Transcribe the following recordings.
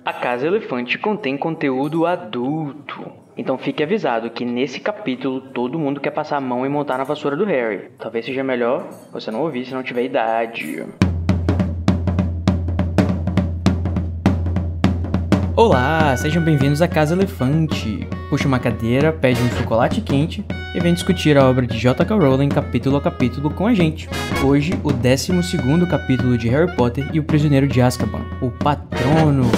A Casa Elefante contém conteúdo adulto. Então fique avisado que nesse capítulo todo mundo quer passar a mão e montar na vassoura do Harry. Talvez seja melhor você não ouvir se não tiver idade. Olá, sejam bem-vindos à Casa Elefante. Puxa uma cadeira, pede um chocolate quente e vem discutir a obra de J.K. Rowling capítulo a capítulo com a gente. Hoje, o 12º capítulo de Harry Potter e o Prisioneiro de Azkaban, o Patrono.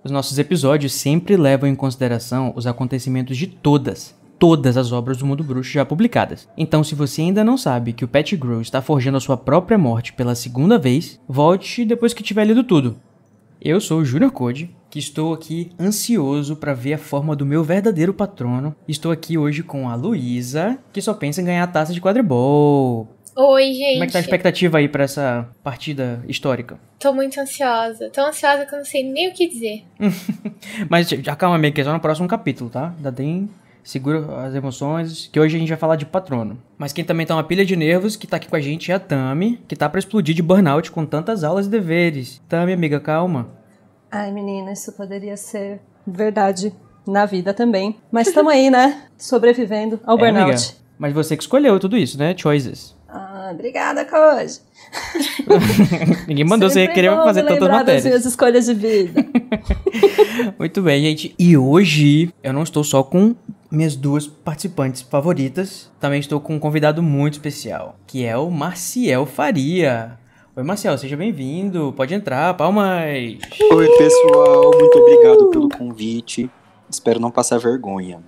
Os nossos episódios sempre levam em consideração os acontecimentos de todas as obras do Mundo Bruxo já publicadas. Então, se você ainda não sabe que o Pettigrew está forjando a sua própria morte pela segunda vez, volte depois que tiver lido tudo. Eu sou o Junior Code, que estou aqui ansioso para ver a forma do meu verdadeiro patrono. Estou aqui hoje com a Luísa, que só pensa em ganhar a taça de quadribol. Oi, gente. Como é que tá a expectativa aí pra essa partida histórica? Tô muito ansiosa. Tão ansiosa que eu não sei nem o que dizer. Mas já calma meio que é só no próximo capítulo, tá? Ainda tem... Segura as emoções, que hoje a gente vai falar de patrono. Mas quem também tá uma pilha de nervos, que tá aqui com a gente, é a Tami, que tá pra explodir de burnout com tantas aulas e deveres. Tami, amiga, calma. Ai, menina, isso poderia ser verdade na vida também. Mas tamo aí, né? Sobrevivendo ao burnout. Amiga, mas você que escolheu tudo isso, né? Choices. Ah, obrigada, Koji. Ninguém mandou você querer fazer tantas matérias. Das minhas escolhas de vida. Muito bem, gente. E hoje eu não estou só com minhas duas participantes favoritas. Também estou com um convidado muito especial, que é o Marciel Faria. Oi, Marciel, seja bem-vindo. Pode entrar, palmas. Oi, pessoal. Muito obrigado pelo convite. Espero não passar vergonha.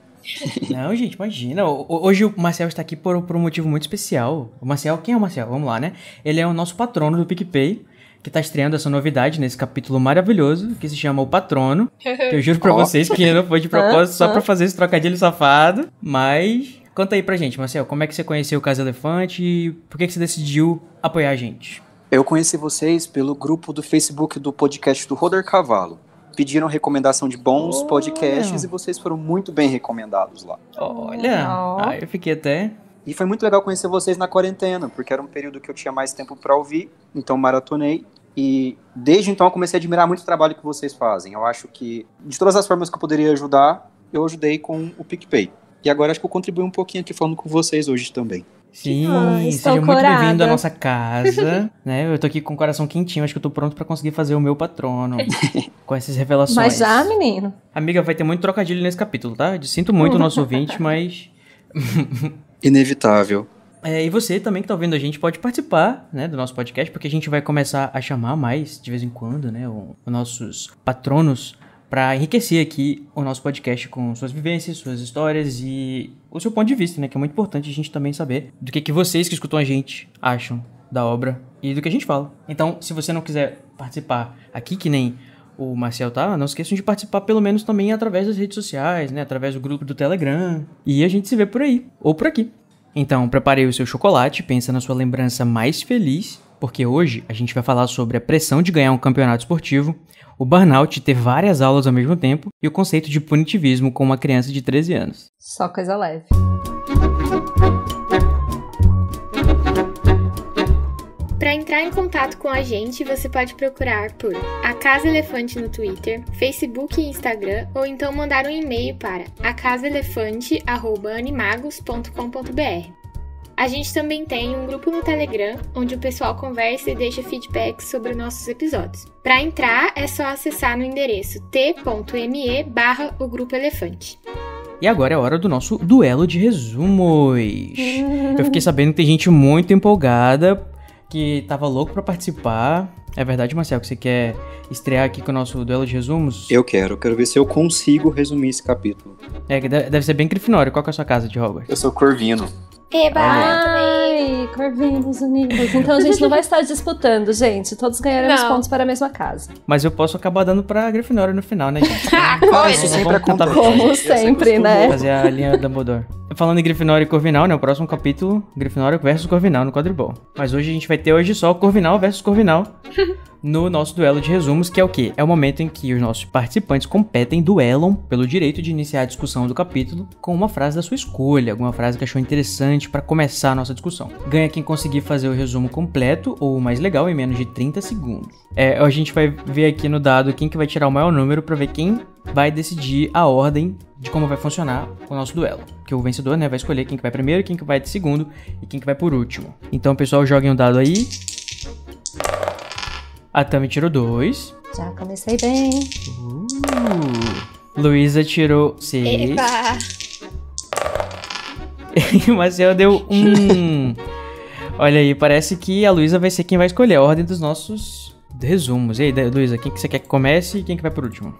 Não, gente, imagina. Hoje o Marciel está aqui por um motivo muito especial. O Marciel, quem é o Marciel? Vamos lá, né? Ele é o nosso patrono do PicPay, que tá estreando essa novidade nesse capítulo maravilhoso, que se chama O Patrono. Que eu juro pra vocês que não foi de propósito, só pra fazer esse trocadilho safado. Mas conta aí pra gente, Marciel, como é que você conheceu o Casa Elefante e por que você decidiu apoiar a gente? Eu conheci vocês pelo grupo do Facebook do podcast do Roder Cavalo. Pediram recomendação de bons podcasts e vocês foram muito bem recomendados lá. Olha, eu fiquei até... E foi muito legal conhecer vocês na quarentena, porque era um período que eu tinha mais tempo pra ouvir, então maratonei. E desde então eu comecei a admirar muito o trabalho que vocês fazem. Eu acho que, de todas as formas que eu poderia ajudar, eu ajudei com o PicPay. E agora acho que eu contribuí um pouquinho aqui falando com vocês hoje também. Sim, seja muito bem-vindo à nossa casa, né? Eu tô aqui com o coração quentinho, acho que eu tô pronto pra conseguir fazer o meu patrono com essas revelações. Mas já, menino? Amiga, vai ter muito trocadilho nesse capítulo, tá? Eu sinto muito o nosso ouvinte, mas... Inevitável. E você também que tá ouvindo a gente pode participar, né, do nosso podcast, porque a gente vai começar a chamar mais, de vez em quando, né, os nossos patronos para enriquecer aqui o nosso podcast com suas vivências, suas histórias e o seu ponto de vista, né, que é muito importante a gente também saber do que vocês que escutam a gente acham da obra e do que a gente fala. Então, se você não quiser participar aqui, que nem o Marciel tá, não esqueçam de participar pelo menos também através das redes sociais, né, através do grupo do Telegram, e a gente se vê por aí, ou por aqui. Então, prepare o seu chocolate, pensa na sua lembrança mais feliz, porque hoje a gente vai falar sobre a pressão de ganhar um campeonato esportivo, o burnout de ter várias aulas ao mesmo tempo e o conceito de punitivismo com uma criança de 13 anos. Só coisa leve. Para entrar em contato com a gente, você pode procurar por A Casa Elefante no Twitter, Facebook e Instagram, ou então mandar um e-mail para acasaelefante@animagos.com.br. A gente também tem um grupo no Telegram, onde o pessoal conversa e deixa feedbacks sobre nossos episódios. Para entrar, é só acessar no endereço t.me/o Grupo Elefante. E agora é a hora do nosso duelo de resumos. Eu fiquei sabendo que tem gente muito empolgada, que tava louco pra participar. É verdade, Marcel, que você quer estrear aqui com o nosso duelo de resumos? Eu quero ver se eu consigo resumir esse capítulo. Deve ser bem Grifinória. Qual que é a sua casa de Hogwarts? Eu sou Corvino. Eba! Ai, Corvinos unidos. Então a gente não vai estar disputando, gente. Todos ganharemos pontos para a mesma casa. Mas eu posso acabar dando pra Grifinória no final, né, gente? Isso sempre acontece. Como sempre, né? Fazer a linha Dumbledore. Falando em Grifinória e Corvinal, né? O próximo capítulo, Grifinória versus Corvinal no quadribol. Mas hoje a gente vai ter só Corvinal versus Corvinal no nosso duelo de resumos, que é o quê? É o momento em que os nossos participantes competem, duelam pelo direito de iniciar a discussão do capítulo com uma frase da sua escolha, alguma frase que achou interessante pra começar a nossa discussão. ganha quem conseguir fazer o resumo completo ou o mais legal em menos de 30 segundos. A gente vai ver aqui no dado quem que vai tirar o maior número pra ver quem vai decidir a ordem de como vai funcionar o nosso duelo. Que o vencedor, né, vai escolher quem que vai primeiro, quem que vai de segundo e quem que vai por último. Então, pessoal, joguem o dado aí. A Tami tirou 2. Já comecei bem. Luísa tirou 6. Epa! E o Marcel deu 1. Olha aí, parece que a Luísa vai ser quem vai escolher a ordem dos nossos resumos. E aí, Luísa, quem que você quer que comece e quem que vai por último?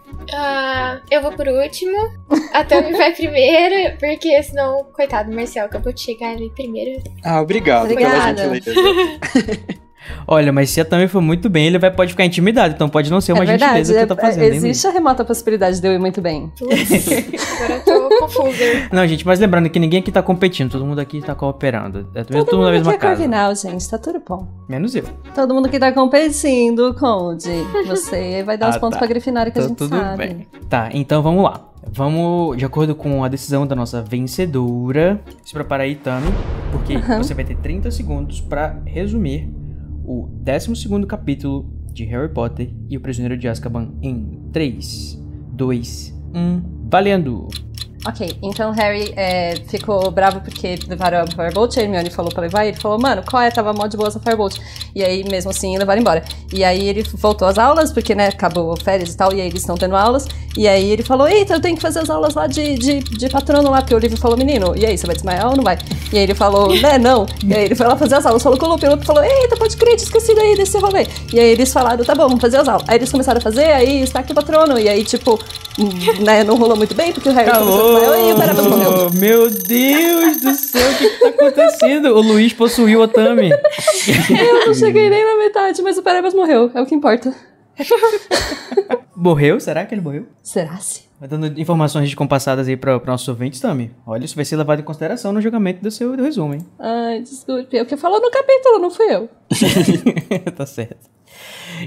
Eu vou por último. A Tami vai primeiro, porque senão, coitado do Marcel, acabou de chegar ali primeiro. Obrigado Obrigada. pela gentileza. Olha, mas se a Tami for muito bem, ele pode ficar intimidado, então pode não ser uma gentileza que eu tô fazendo. Existe a remota possibilidade de eu ir muito bem. Putz, agora eu tô confusa. Não, gente, mas lembrando que ninguém aqui tá competindo, todo mundo aqui tá cooperando. Todo mundo na mesma aqui é casa. Corvinal, gente, tá tudo bom. Menos eu. Todo mundo que tá competindo, Conde. Você vai dar os pontos pra Grifinória que a gente tudo sabe. bem. Tá, então vamos lá. Vamos, de acordo com a decisão da nossa vencedora, se prepara aí, Tami, porque você vai ter 30 segundos pra resumir o 12º capítulo de Harry Potter e o Prisioneiro de Azkaban em 3, 2, 1, valendo! Ok, então Harry ficou bravo porque levaram a Firebolt, a Hermione falou pra levar, e ele falou, mano, qual é? Tava mó de boa essa Firebolt. E aí, mesmo assim, levaram embora. E aí ele voltou às aulas, porque, né, acabou férias e tal, e aí eles estão tendo aulas. E aí ele falou, eita, eu tenho que fazer as aulas lá de patrono lá, porque o Olívio falou, menino, e aí, você vai desmaiar ou não vai? E aí ele falou, né, não. E aí ele foi lá fazer as aulas, falou com o Lupin falou, eita, pode crer, tinha esquecido aí desse rolê. E aí eles falaram, tá bom, vamos fazer as aulas. Aí eles começaram a fazer, aí Spectre patrono, e aí, tipo, né, não rolou muito bem, porque o Harry começou a desmaiar, e o Perebas morreu. Meu Deus do céu, o que tá acontecendo? O Luiz possuiu a Tami. Eu não cheguei nem na metade, mas o Perebas morreu, é o que importa. Morreu? Será que ele morreu? Será-se? Vai dando informações descompassadas aí para nossos ouvintes, Tami. Olha, isso vai ser levado em consideração no julgamento do resumo, hein? Ai, desculpe, é o que falou no capítulo, não fui eu. Tá certo.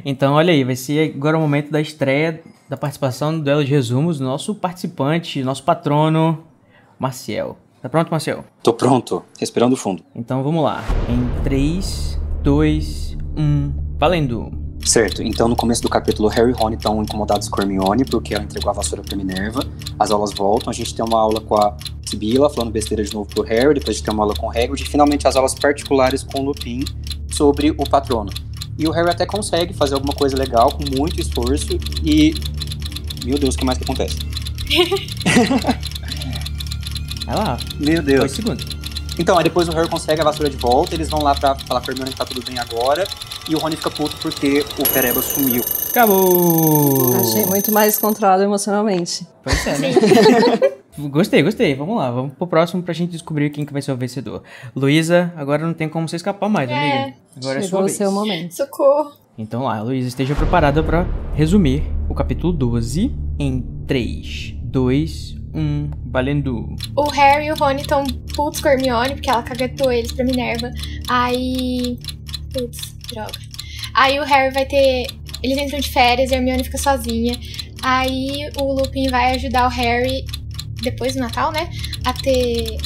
Então, olha aí, vai ser agora o momento da estreia da participação no duelo de resumos do nosso participante, nosso patrono, Marcel. Tá pronto, Marcel? Tô pronto, respirando fundo. Então, vamos lá. Em 3, 2, 1, valendo! Certo, então no começo do capítulo, Harry e Rony estão incomodados com a Hermione, porque ela entregou a vassoura pra Minerva. As aulas voltam, a gente tem uma aula com a Sibila, falando besteira de novo pro Harry, depois a gente tem uma aula com o Hagrid, e finalmente as aulas particulares com o Lupin sobre o patrono. E o Harry até consegue fazer alguma coisa legal, com muito esforço, e... Meu Deus, o que mais que acontece? Vai lá. Meu Deus. 2 segundos. Então, aí depois o Harry consegue a vassoura de volta, eles vão lá pra falar com a Hermione que tá tudo bem agora, e o Rony fica puto porque o Perebas sumiu. Acabou! Achei muito mais controlado emocionalmente. Pois é, né? Gostei. Vamos lá, vamos pro próximo pra gente descobrir quem que vai ser o vencedor. Luísa, agora não tem como você escapar mais, amiga. Agora é Chegou sua o vez. seu momento. Socorro. Então lá, Luísa, esteja preparada pra resumir o capítulo 12 em 3, 2, 1, valendo. O Harry e o Rony estão putos com a Hermione, porque ela caguetou eles pra Minerva. Aí... Putz, droga. Aí o Harry vai ter... Eles entram de férias e a Hermione fica sozinha. Aí o Lupin vai ajudar o Harry, depois do Natal, né? A ter...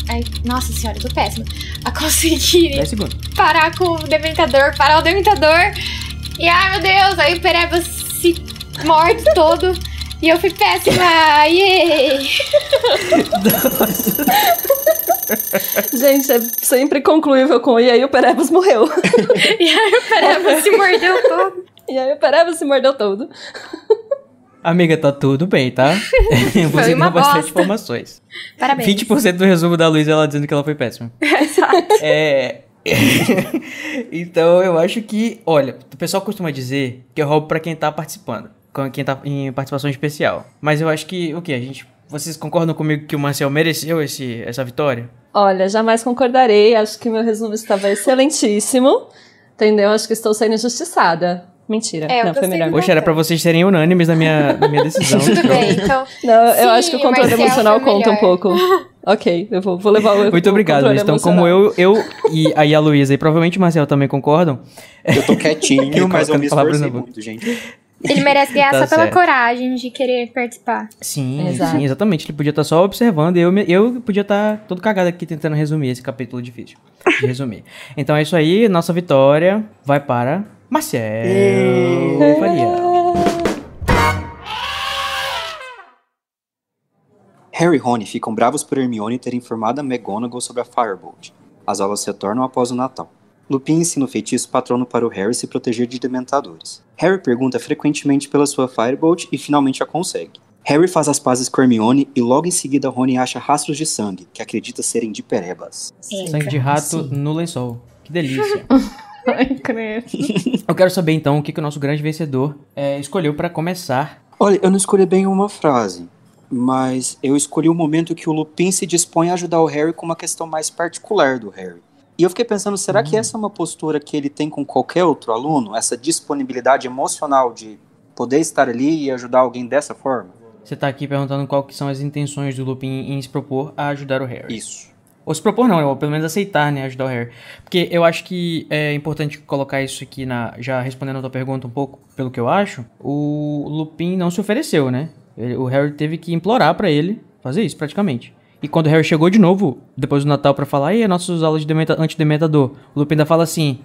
Ai, nossa senhora, eu tô péssima. A conseguir 10 segundos. parar com o Dementador, parar o Dementador. E ai meu Deus, aí o Perebas se morde todo. E eu fui péssima. Yay! Gente, é sempre concluível com e aí o Perebas morreu. E aí o Perebas se mordeu todo. E aí o Perebas se mordeu todo. Amiga, tá tudo bem, tá? Você uma deu bastante bosta. informações. Parabéns. 20% do resumo da Luísa, ela dizendo que ela foi péssima. Exato. Então, eu acho que... Olha, o pessoal costuma dizer que eu roubo pra quem tá participando. Quem tá em participação especial. Mas eu acho que... O quê? Vocês concordam comigo que o Marcel mereceu essa vitória? Olha, jamais concordarei. Acho que meu resumo estava excelentíssimo. Entendeu? Acho que estou sendo injustiçada. Mentira. É, eu não, foi gostei melhor. do- Poxa, era pra vocês serem unânimes na minha decisão. Tudo bem, então. Não, Sim, eu acho que o controle Marcel emocional foi conta um melhor. pouco. Ok, eu vou levar o Muito o obrigado, controle Luiz. Então, emocional. como eu e aí a Luísa e provavelmente o Marcel também concordam, Eu tô quietinho, mas eu me Colocando palavras esforcei na boca. muito, gente. Ele merece ganhar Tá só pela certo. coragem de querer participar. Sim, Exato. sim, exatamente. Ele podia estar só observando e eu podia estar todo cagado aqui tentando resumir esse capítulo difícil de resumir. Então é isso aí, nossa vitória vai para Marcel Faria. Harry e Rony ficam bravos por Hermione ter informado a McGonagall sobre a Firebolt. As aulas retornam após o Natal. Lupin ensina o feitiço patrono para o Harry se proteger de dementadores. Harry pergunta frequentemente pela sua Firebolt e finalmente a consegue. Harry faz as pazes com Hermione e logo em seguida Rony acha rastros de sangue, que acredita serem de Perebas. Sangue de rato no lençol. Que delícia. Ai, credo. Eu quero saber então o que o nosso grande vencedor escolheu para começar. Olha, eu não escolhi bem uma frase, mas eu escolhi o momento que o Lupin se dispõe a ajudar o Harry com uma questão mais particular do Harry. E eu fiquei pensando, será que essa é uma postura que ele tem com qualquer outro aluno? Essa disponibilidade emocional de poder estar ali e ajudar alguém dessa forma? Você tá aqui perguntando qual que são as intenções do Lupin em se propor a ajudar o Harry. Isso. Ou se propor não, ou pelo menos aceitar, né, ajudar o Harry. Porque eu acho que é importante colocar isso aqui, já respondendo a tua pergunta um pouco, pelo que eu acho, o Lupin não se ofereceu, né? O Harry teve que implorar pra ele fazer isso, praticamente. E quando o Harry chegou de novo, depois do Natal, pra falar, e nossas aulas de antidementador, o Lupin ainda fala assim,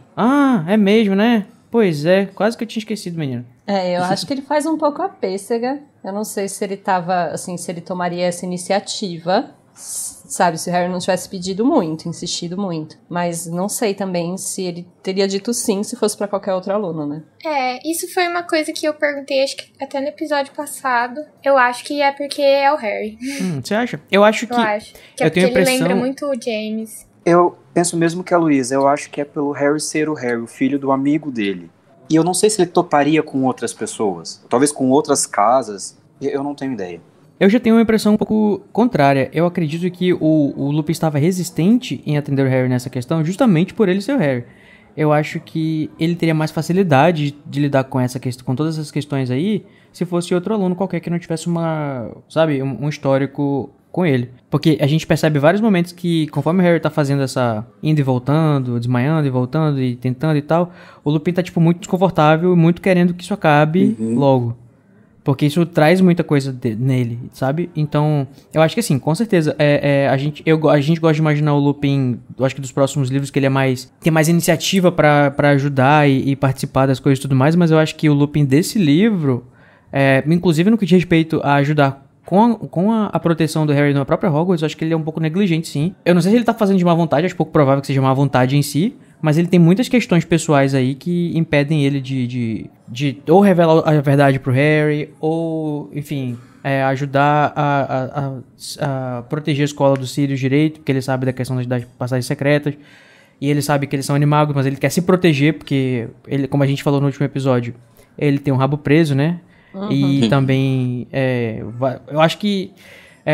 é mesmo, né? Pois é, quase que eu tinha esquecido, menino. Eu acho que ele faz um pouco a pêssega. Eu não sei se ele tava, assim, se ele tomaria essa iniciativa, sabe, se o Harry não tivesse pedido muito, insistido muito. Mas não sei também se ele teria dito sim se fosse pra qualquer outro aluno, né? Isso foi uma coisa que eu perguntei, acho que até no episódio passado. Eu acho que é porque é o Harry. Você acha? Eu acho que... Eu acho. Que é eu tenho porque ele impressão... lembra muito o James. Eu penso mesmo que a Luísa, eu acho que é pelo Harry ser o Harry, o filho do amigo dele. E eu não sei se ele toparia com outras pessoas, talvez com outras casas, eu não tenho ideia. Eu já tenho uma impressão um pouco contrária. Eu acredito que o Lupin estava resistente em atender o Harry nessa questão justamente por ele ser o Harry. Eu acho que ele teria mais facilidade de lidar com com todas essas questões aí se fosse outro aluno qualquer que não tivesse um histórico com ele. Porque a gente percebe vários momentos que, conforme o Harry tá fazendo essa indo e voltando, desmaiando e voltando e tentando e tal, o Lupin tá, muito desconfortável e muito querendo que isso acabe logo. Porque isso traz muita coisa nele, sabe? Então, eu acho que assim, com certeza, a gente gosta de imaginar o Lupin, eu acho que dos próximos livros, que ele tem mais iniciativa pra ajudar e participar das coisas e tudo mais, mas eu acho que o Lupin desse livro, inclusive no que diz respeito a ajudar com a proteção do Harry na própria Hogwarts, eu acho que ele é um pouco negligente, sim. Eu não sei se ele tá fazendo de má vontade, acho pouco provável que seja má vontade em si, mas ele tem muitas questões pessoais aí que impedem ele de ou revelar a verdade pro Harry, ou, enfim, ajudar a proteger a escola dos Sirius direito, porque ele sabe da questão das passagens secretas, e ele sabe que eles são animagos, mas ele quer se proteger, porque, ele, como a gente falou no último episódio, ele tem um rabo preso, né? E também, eu acho que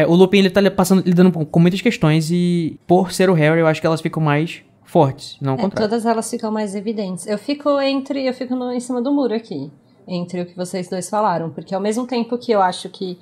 o Lupin ele tá lidando com muitas questões, e por ser o Harry, eu acho que elas ficam mais fortes, não o contrário. Todas elas ficam mais evidentes. Eu fico em cima do muro aqui, entre o que vocês dois falaram, porque ao mesmo tempo que eu acho que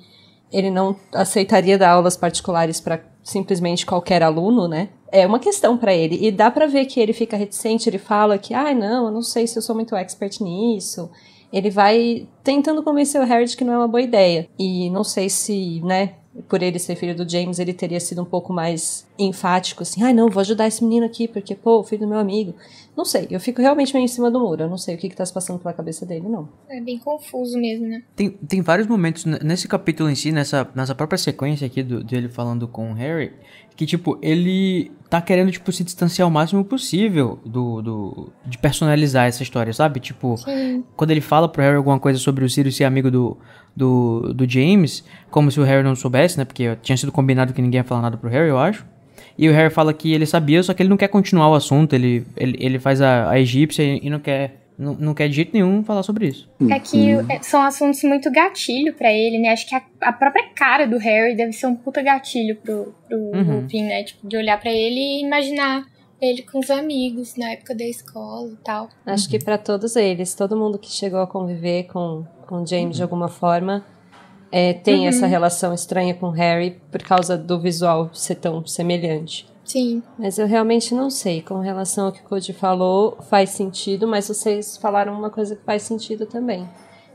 ele não aceitaria dar aulas particulares para simplesmente qualquer aluno, né? É uma questão para ele, e dá pra ver que ele fica reticente, ele fala que, não, eu não sei se eu sou muito expert nisso. Ele vai tentando convencer o Harry de que não é uma boa ideia. E não sei se, né, por ele ser filho do James, ele teria sido um pouco mais enfático, assim, não, vou ajudar esse menino aqui, porque, o filho do meu amigo. Não sei, eu fico realmente meio em cima do muro, eu não sei o que tá se passando pela cabeça dele, não. É bem confuso mesmo, né? Tem vários momentos nesse capítulo em si, nessa própria sequência aqui dele falando com o Harry, que, ele tá querendo, se distanciar o máximo possível de personalizar essa história, sabe? Sim. Quando ele fala pro Harry alguma coisa sobre o Sirius ser amigo do James, como se o Harry não soubesse, né? Porque tinha sido combinado que ninguém ia falar nada pro Harry, eu acho. E o Harry fala que ele sabia, só que ele não quer continuar o assunto, ele faz a egípcia e não quer de jeito nenhum falar sobre isso. É que são assuntos muito gatilho pra ele, né? Acho que a própria cara do Harry deve ser um puta gatilho pro Lupin, né? De olhar pra ele e imaginar ele com os amigos na época da escola e tal. Acho que pra todos eles, todo mundo que chegou a conviver com James de alguma forma, tem essa relação estranha com Harry por causa do visual ser tão semelhante. Sim. Mas eu realmente não sei. Com relação ao que o Cody falou, faz sentido, mas vocês falaram uma coisa que faz sentido também.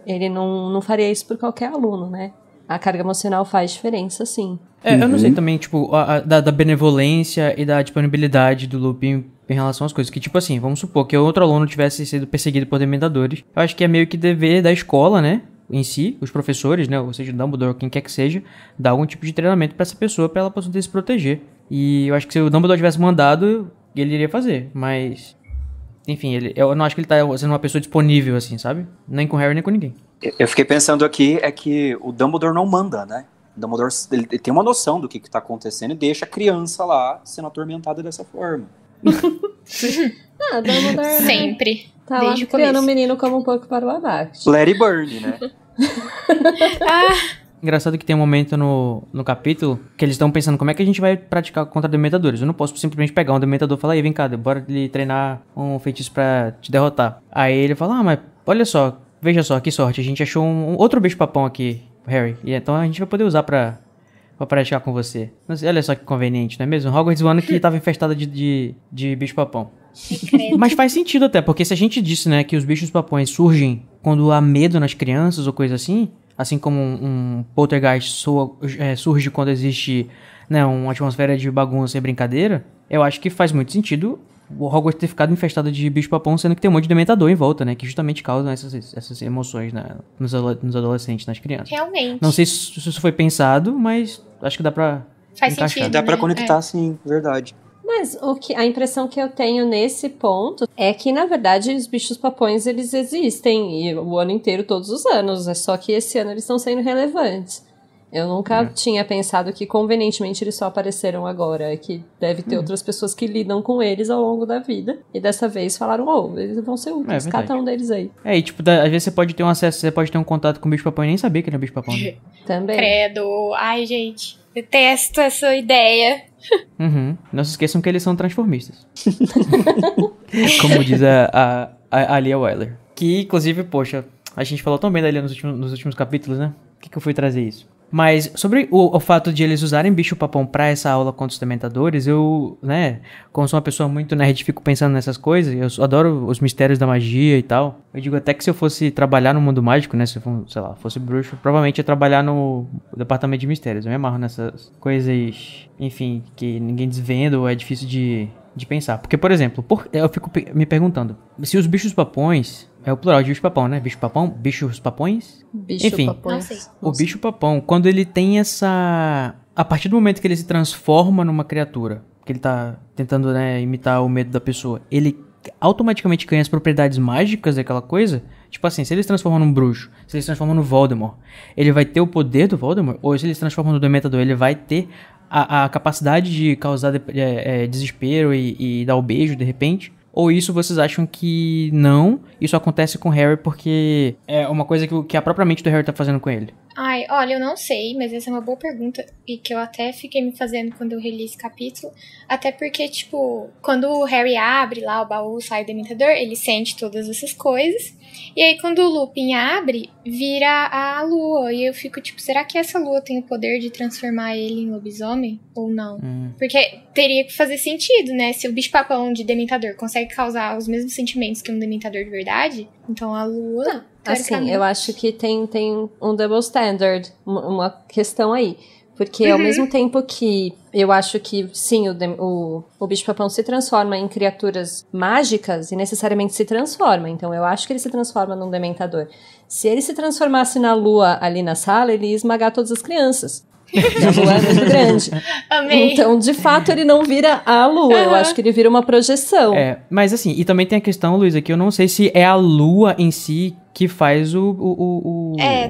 ele não faria isso por qualquer aluno, né? A carga emocional faz diferença, sim. Eu não sei também, tipo, da benevolência e da disponibilidade do Lupin em relação às coisas. Que, tipo assim, vamos supor que outro aluno tivesse sido perseguido por dementadores. Eu acho que é meio que dever da escola, né? Em si, os professores, né? Ou seja, o Dumbledore, quem quer que seja, dar algum tipo de treinamento pra essa pessoa, pra ela poder se proteger. E eu acho que se o Dumbledore tivesse mandado, ele iria fazer. Mas, enfim, eu não acho que ele tá sendo uma pessoa disponível, assim, sabe? Nem com o Harry, nem com ninguém. Eu fiquei pensando aqui, é que o Dumbledore não manda, né? O Dumbledore ele tem uma noção do que tá acontecendo e deixa a criança lá sendo atormentada dessa forma. O Dumbledore Sempre. tá lá criando o menino como um pouco para o abate. Let it burn, né? Engraçado que tem um momento no capítulo que eles estão pensando como é que a gente vai praticar contra dementadores. Eu não posso simplesmente pegar um dementador e falar, aí, vem cá, bora lhe treinar um feitiço pra te derrotar. Aí ele fala, mas olha só, veja só, que sorte, a gente achou um outro bicho-papão aqui, Harry. E então a gente vai poder usar pra praticar com você. Olha só que conveniente, não é mesmo? Hogwarts, um ano que tava infestada de bicho-papão. Mas faz sentido até, porque se a gente disse, né, que os bichos-papões surgem quando há medo nas crianças ou coisa assim como um poltergeist surge quando existe, né, uma atmosfera de bagunça e brincadeira, eu acho que faz muito sentido o Hogwarts ter ficado infestado de bicho-papão, sendo que tem um monte de dementador em volta, né? Que justamente causam essas emoções, né, nos adolescentes, nas crianças. Realmente. Não sei se isso foi pensado, mas acho que dá pra Faz encaixar. sentido, Dá pra né? conectar, sim, verdade. Mas a impressão que eu tenho nesse ponto é que, na verdade, os bichos-papões, eles existem e o ano inteiro, todos os anos. É só que esse ano eles estão sendo relevantes. Eu nunca tinha pensado que, convenientemente, eles só apareceram agora. Que deve ter outras pessoas que lidam com eles ao longo da vida. E dessa vez falaram, eles vão ser úteis, cada um deles aí. E tipo, às vezes você pode ter um acesso, você pode ter um contato com o bicho-papão e nem saber que ele é um bicho-papão. Né? Também. Credo. Ai, gente. Detesto essa ideia. Não se esqueçam que eles são transformistas. Como diz a Lia Wyler. Que, inclusive, poxa, a gente falou tão bem da Lia nos últimos capítulos, né? Por que eu fui trazer isso? Mas sobre o fato de eles usarem bicho-papão pra essa aula contra os dementadores, eu, né, como sou uma pessoa muito nerd, fico pensando nessas coisas, eu adoro os mistérios da magia e tal. Eu digo até que se eu fosse trabalhar no mundo mágico, né, se eu, sei lá, fosse bruxo, provavelmente ia trabalhar no departamento de mistérios. Eu me amarro nessas coisas, enfim, que ninguém desvenda ou é difícil de pensar. Porque, por exemplo, eu fico me perguntando, se os bichos-papões... É o plural de bicho-papão, né? Bicho-papão? Bichos-papões? Enfim, o bicho-papão, quando ele tem essa... A partir do momento que ele se transforma numa criatura, que ele tá tentando, né, imitar o medo da pessoa, ele automaticamente ganha as propriedades mágicas daquela coisa. Tipo assim, se ele se transforma num bruxo, se ele se transforma no Voldemort, ele vai ter o poder do Voldemort? Ou se ele se transforma no Dementador, ele vai ter a capacidade de causar desespero e dar o beijo de repente? Ou isso vocês acham que não? Isso acontece com o Harry porque é uma coisa que a própria mente do Harry tá fazendo com ele? Ai, olha, eu não sei, mas essa é uma boa pergunta e que eu até fiquei me fazendo quando eu reli esse capítulo. Até porque, tipo, quando o Harry abre lá o baú, sai o Dementador, ele sente todas essas coisas. E aí, quando o Lupin abre, vira a lua. E eu fico, tipo, será que essa lua tem o poder de transformar ele em lobisomem? Ou não? Porque teria que fazer sentido, né? Se o bicho-papão de Dementador consegue causar os mesmos sentimentos que um Dementador de verdade, então a lua... Assim, eu acho que tem um double standard, uma questão aí. Porque ao mesmo tempo que eu acho que, sim, o bicho-papão se transforma em criaturas mágicas e necessariamente se transforma. Então eu acho que ele se transforma num dementador. Se ele se transformasse na lua ali na sala, ele ia esmagar todas as crianças. A lua é muito grande. Amei. Então, de fato, ele não vira a lua. Eu acho que ele vira uma projeção. Mas assim, e também tem a questão, Luísa, que eu não sei se é a lua em si que faz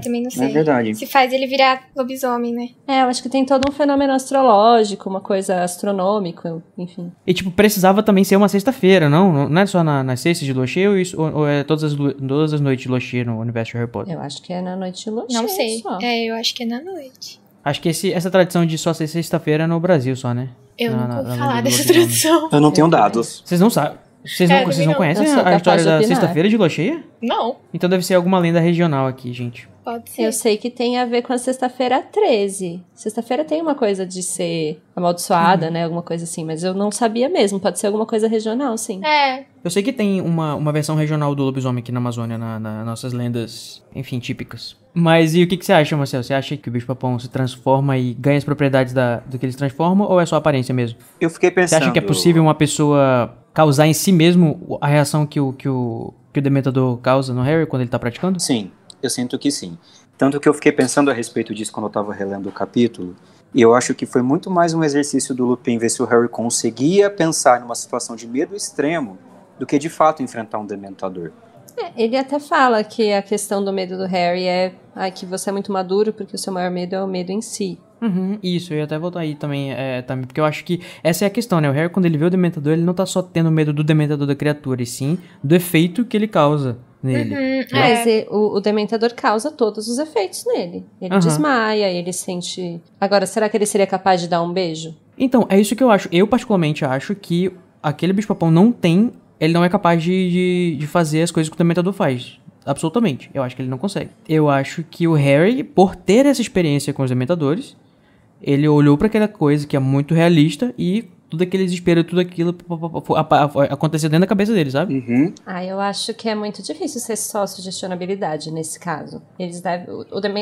também não sei. É verdade. Se faz ele virar lobisomem, né? Eu acho que tem todo um fenômeno astrológico, uma coisa astronômica, enfim. E, tipo, precisava também ser uma sexta-feira, não? Não é só nas sextas de lua cheia ou é todas as noites de lua cheia no universo de Harry Potter? Eu acho que é na noite de lua cheia. Não sei. Só. Eu acho que é na noite. Acho que essa tradição de só ser sexta-feira é no Brasil só, né? Eu nunca ouvi falar dessa tradição. Eu não tenho dados. Vocês não sabem? Vocês não conhecem a história da Sexta-feira de Lua Cheia? Não. Então deve ser alguma lenda regional aqui, gente. Pode ser. Eu sei que tem a ver com a Sexta-feira 13. Sexta-feira tem uma coisa de ser amaldiçoada, né? Alguma coisa assim, mas eu não sabia mesmo. Pode ser alguma coisa regional, sim. Eu sei que tem uma versão regional do lobisomem aqui na Amazônia, nas nossas lendas, enfim, típicas. Mas e o que você acha, Marcelo? Você acha que o bicho-papão se transforma e ganha as propriedades do que ele se transforma, ou é só aparência mesmo? Eu fiquei pensando... Você acha que é possível uma pessoa causar em si mesmo a reação que o Dementador causa no Harry quando ele tá praticando? Sim, eu sinto que sim. Tanto que eu fiquei pensando a respeito disso quando eu tava relendo o capítulo, e eu acho que foi muito mais um exercício do Lupin ver se o Harry conseguia pensar numa situação de medo extremo do que de fato enfrentar um Dementador. Ele até fala que a questão do medo do Harry é que você é muito maduro porque o seu maior medo é o medo em si. Isso, eu ia até voltar aí também, porque eu acho que essa é a questão, né? O Harry, quando ele vê o Dementador, ele não tá só tendo medo do Dementador da criatura, e sim do efeito que ele causa nele. Mas o Dementador causa todos os efeitos nele. Ele desmaia, ele sente... Agora, será que ele seria capaz de dar um beijo? Então, é isso que eu acho. Eu, particularmente, acho que aquele bicho-papão ele não é capaz de fazer as coisas que o Dementador faz. Absolutamente. Eu acho que ele não consegue. Eu acho que o Harry, por ter essa experiência com os Dementadores, ele olhou pra aquela coisa que é muito realista e tudo aquele desespero, tudo aquilo aconteceu dentro da cabeça dele, sabe? Eu acho que é muito difícil ser só sugestionabilidade nesse caso. Eles devem,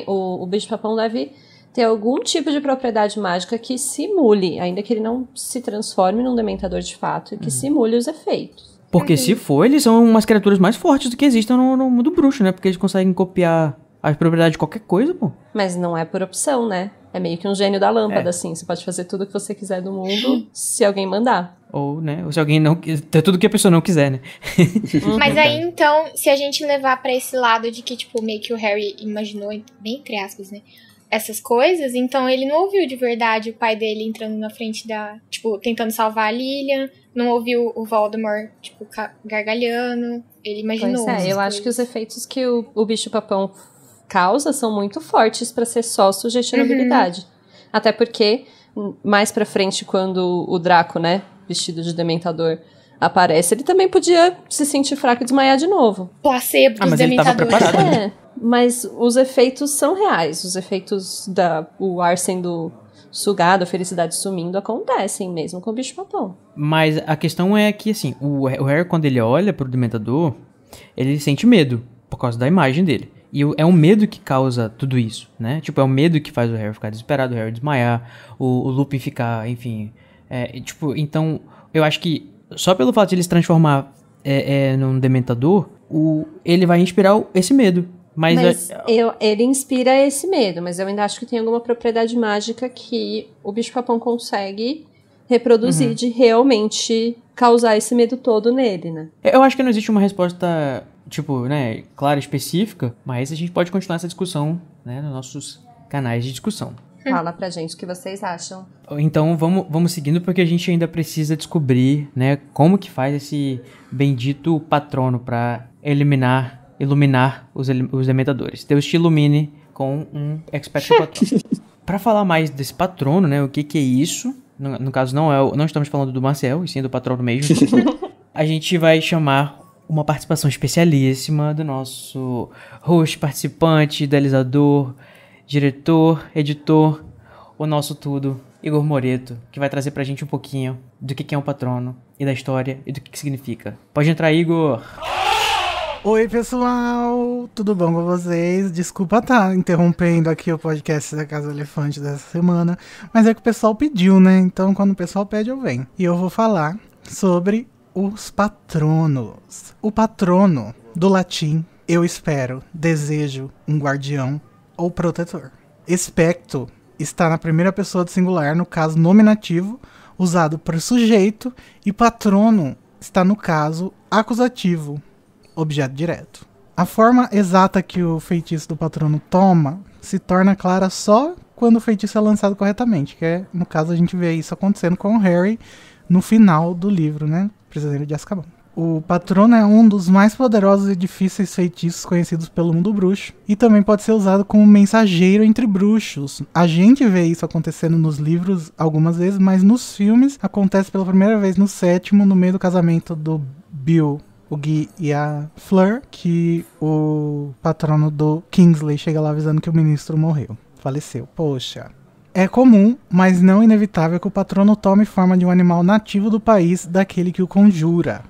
o bicho-papão deve ter algum tipo de propriedade mágica que simule, ainda que ele não se transforme num Dementador de fato, e que simule os efeitos. Porque se for, eles são umas criaturas mais fortes do que existem no mundo bruxo, né? Porque eles conseguem copiar as propriedades de qualquer coisa, pô. Mas não é por opção, né? É meio que um gênio da lâmpada, assim. Você pode fazer tudo o que você quiser do mundo se alguém mandar. Ou, né? Ou se alguém não... Tudo que a pessoa não quiser, né? Mas aí, então, se a gente levar pra esse lado de que, tipo, meio que o Harry imaginou, bem entre aspas, né? Essas coisas, então ele não ouviu de verdade o pai dele entrando na frente tipo, tentando salvar a Lilian, não ouviu o Voldemort, tipo, gargalhando, ele imaginou. Pois eu acho que os efeitos que o bicho-papão causa são muito fortes pra ser só sugestionabilidade. Até porque, mais pra frente, quando o Draco, né, vestido de Dementador, aparece, ele também podia se sentir fraco e desmaiar de novo. Placebo dos mas Dementadores. Ele tava preparado, né? Mas os efeitos são reais. Os efeitos o ar sendo sugado, a felicidade sumindo, acontecem mesmo com o bicho-papão. Mas a questão é que, assim, o Harry, quando ele olha pro Dementador, ele sente medo por causa da imagem dele. E é um medo que causa tudo isso, né? Tipo, é o medo que faz o Harry ficar desesperado, o Harry desmaiar, o Lupin ficar, enfim... então, eu acho que só pelo fato de ele se transformar num Dementador, ele vai inspirar esse medo. Mas ele inspira esse medo, mas eu ainda acho que tem alguma propriedade mágica que o bicho-papão consegue reproduzir de realmente causar esse medo todo nele, né? Eu acho que não existe uma resposta, tipo, né, clara, específica, mas a gente pode continuar essa discussão, né, nos nossos canais de discussão. Fala pra gente o que vocês acham. Então vamos seguindo, porque a gente ainda precisa descobrir, né, como que faz esse bendito patrono pra iluminar os Dementadores. Deus te ilumine com um Expecto Patrono. Pra falar mais desse patrono, né, o que é isso, no caso não estamos falando do Marcel, e sim do patrono mesmo, a gente vai chamar uma participação especialíssima do nosso host, participante, idealizador, diretor, editor, o nosso tudo, Igor Moreto, que vai trazer pra gente um pouquinho do que é um patrono, e da história, e do que significa. Pode entrar, Igor! Oi, pessoal! Tudo bom com vocês? Desculpa estar interrompendo aqui o podcast da Casa Elefante dessa semana, mas é que o pessoal pediu, né? Então, quando o pessoal pede, eu venho. E eu vou falar sobre os patronos. O patrono, do latim, eu espero, desejo, um guardião ou protetor. Expecto está na primeira pessoa do singular, no caso nominativo, usado para o sujeito, e patrono está no caso acusativo, objeto direto. A forma exata que o feitiço do patrono toma se torna clara só quando o feitiço é lançado corretamente, que é, no caso, a gente vê isso acontecendo com o Harry no final do livro, né? Prisioneiro de Azkaban. O patrono é um dos mais poderosos e difíceis feitiços conhecidos pelo mundo bruxo, e também pode ser usado como mensageiro entre bruxos. A gente vê isso acontecendo nos livros algumas vezes, mas nos filmes acontece pela primeira vez no 7º, no meio do casamento do Bill, o Guy e a Fleur, que o patrono do Kingsley chega lá avisando que o ministro morreu. Faleceu. Poxa. É comum, mas não inevitável, que o patrono tome forma de um animal nativo do país daquele que o conjura.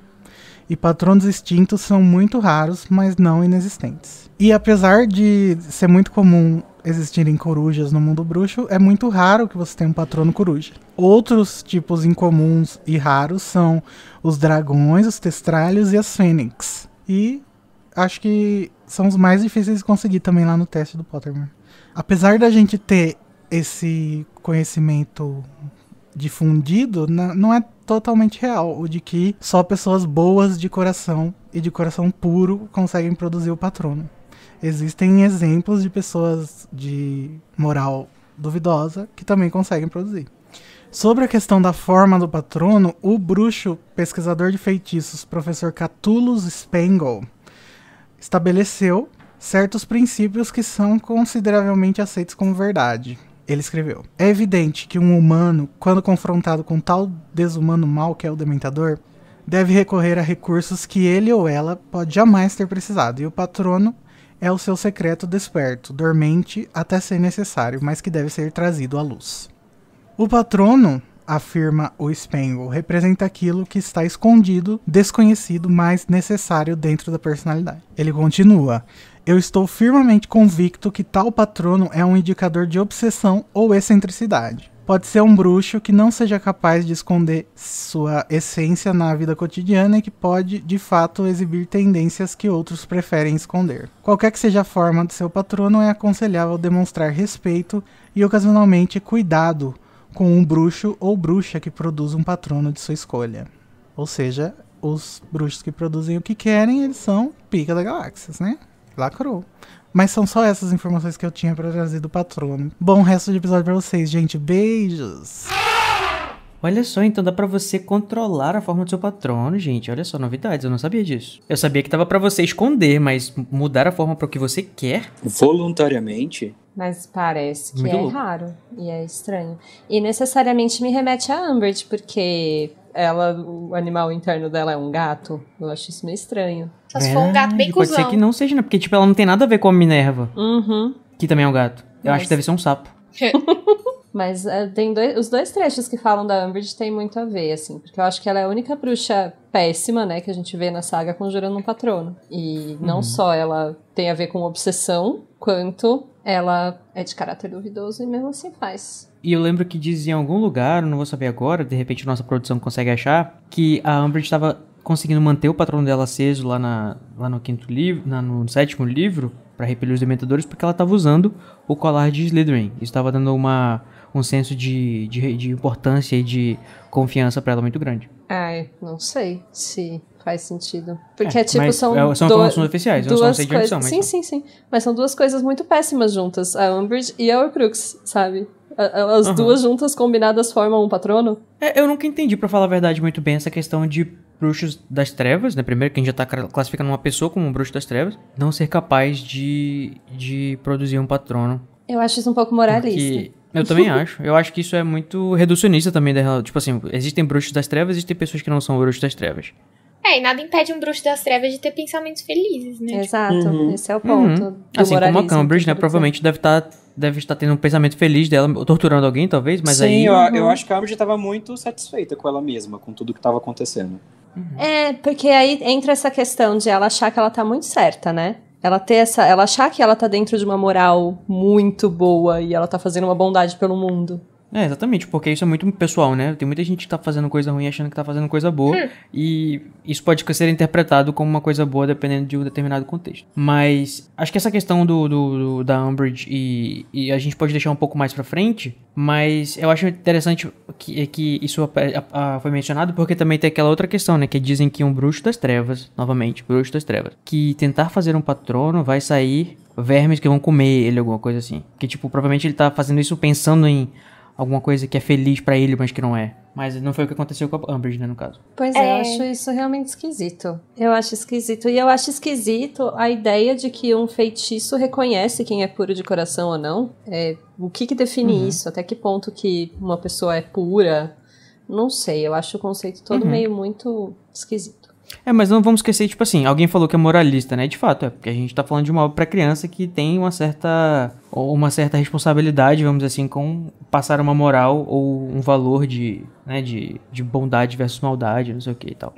E patronos extintos são muito raros, mas não inexistentes. E apesar de ser muito comum existirem corujas no mundo bruxo, é muito raro que você tenha um patrono coruja. Outros tipos incomuns e raros são os dragões, os testralhos e as fênix. E acho que são os mais difíceis de conseguir também lá no teste do Pottermore. Apesar da gente ter esse conhecimento difundido, não é totalmente real, o de que só pessoas boas de coração e de coração puro conseguem produzir o patrono. Existem exemplos de pessoas de moral duvidosa que também conseguem produzir. Sobre a questão da forma do patrono, o bruxo pesquisador de feitiços, professor Catullus Spangle, estabeleceu certos princípios que são consideravelmente aceitos como verdade. Ele escreveu: é evidente que um humano, quando confrontado com tal desumano mal que é o Dementador, deve recorrer a recursos que ele ou ela pode jamais ter precisado, e o patrono é o seu secreto desperto, dormente até ser necessário, mas que deve ser trazido à luz. O patrono, afirma o Spangle, representa aquilo que está escondido, desconhecido, mas necessário dentro da personalidade. Ele continua: eu estou firmemente convicto que tal patrono é um indicador de obsessão ou excentricidade. Pode ser um bruxo que não seja capaz de esconder sua essência na vida cotidiana e que pode, de fato, exibir tendências que outros preferem esconder. Qualquer que seja a forma de seu patrono, é aconselhável demonstrar respeito e, ocasionalmente, cuidado com um bruxo ou bruxa que produz um patrono de sua escolha. Ou seja, os bruxos que produzem o que querem, eles são pica da galáxia, né? Lacrou. Mas são só essas informações que eu tinha pra trazer do patrono. Bom resto de episódio pra vocês, gente. Beijos! Olha só, então dá pra você controlar a forma do seu patrono, gente. Olha só, novidades, eu não sabia disso. Eu sabia que dava pra você esconder, mas mudar a forma pro que você quer... Voluntariamente? Mas parece que Muito é louco. raro e é estranho. E necessariamente me remete a Umbridge, porque o animal interno dela é um gato. Eu acho isso meio estranho. Só se for um gato bem Pode ser cuzão. que não seja, né? Porque, tipo, ela não tem nada a ver com a Minerva, Uhum. que também é um gato. Eu acho que deve ser um sapo. Mas tem os dois trechos que falam da Umbridge tem muito a ver, assim. Porque eu acho que ela é a única bruxa péssima, né, que a gente vê na saga conjurando um patrono. E não só ela tem a ver com obsessão, quanto ela é de caráter duvidoso e mesmo assim faz. E eu lembro que dizia em algum lugar, não vou saber agora, de repente nossa produção consegue achar, que a Umbridge estava conseguindo manter o patrono dela aceso lá no quinto livro, no sétimo livro, para repelir os dementadores, porque ela estava usando o colar de Slytherin. Isso estava dando um senso de importância e de confiança para ela muito grande. Ai, não sei se faz sentido. Porque, tipo, mas são informações oficiais, eu só não sei de onde são. Sim, sim, sim. Mas são duas coisas muito péssimas juntas. A Umbridge e a Horcrux, sabe? As duas juntas combinadas formam um patrono. Eu nunca entendi, pra falar a verdade, muito bem essa questão de bruxos das trevas, né? Primeiro que a gente já tá classificando uma pessoa como um bruxo das trevas, não ser capaz de produzir um patrono. Eu acho isso um pouco moralista. Porque eu também acho. Eu acho que isso é muito reducionista também. Tipo assim, existem bruxos das trevas, existem pessoas que não são bruxos das trevas. E nada impede um bruxo das trevas de ter pensamentos felizes, né? Exato, esse é o ponto. Assim como a Cambridge, né? Provavelmente deve estar tendo um pensamento feliz dela, torturando alguém, talvez, mas sim, aí... eu acho que a Cambridge estava muito satisfeita com ela mesma, com tudo que estava acontecendo. É, porque aí entra essa questão de ela achar que ela tá muito certa, né? Ela achar que ela tá dentro de uma moral muito boa e ela tá fazendo uma bondade pelo mundo. É, exatamente, porque isso é muito pessoal, né? Tem muita gente que tá fazendo coisa ruim achando que tá fazendo coisa boa, e isso pode ser interpretado como uma coisa boa dependendo de um determinado contexto. Mas acho que essa questão da Umbridge e a gente pode deixar um pouco mais pra frente, mas eu acho interessante que isso foi mencionado porque também tem aquela outra questão, né? Que dizem que um bruxo das trevas, novamente, bruxo das trevas, que tentar fazer um patrono vai sair vermes que vão comer ele, alguma coisa assim. Que, tipo, provavelmente ele tá fazendo isso pensando em alguma coisa que é feliz pra ele, mas que não é. Mas não foi o que aconteceu com a Umbridge, né, no caso. Pois é, eu acho isso realmente esquisito. Eu acho esquisito. E eu acho esquisito a ideia de que um feitiço reconhece quem é puro de coração ou não. O que define isso? Até que ponto que uma pessoa é pura? Não sei, eu acho o conceito todo meio muito esquisito. Mas não vamos esquecer, tipo assim, alguém falou que é moralista, né? De fato, porque a gente tá falando de uma obra pra criança que tem uma certa responsabilidade, vamos dizer assim, com passar uma moral ou um valor de bondade versus maldade, não sei o que e tal.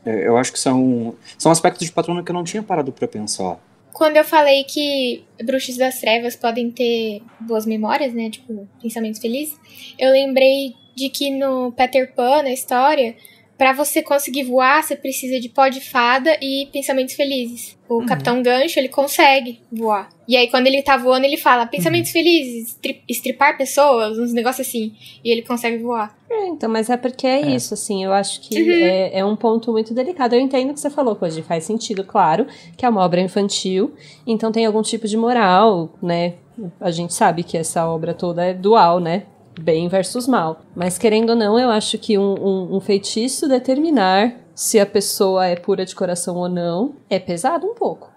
Eu acho que são aspectos de patrono que eu não tinha parado pra pensar. Quando eu falei que bruxos das trevas podem ter boas memórias, né, tipo, pensamentos felizes, eu lembrei de que no Peter Pan, na história, pra você conseguir voar, você precisa de pó de fada e pensamentos felizes. O Capitão Gancho, ele consegue voar. E aí, quando ele tá voando, ele fala pensamentos felizes, estripar pessoas, uns negócios assim. E ele consegue voar. Então, mas é porque é isso, assim, eu acho que é um ponto muito delicado. Eu entendo o que você falou, Koji, faz sentido, claro, que é uma obra infantil, então tem algum tipo de moral, né? A gente sabe que essa obra toda é dual, né? Bem versus mal. Mas, querendo ou não, eu acho que um feitiço determinar se a pessoa é pura de coração ou não é pesado um pouco.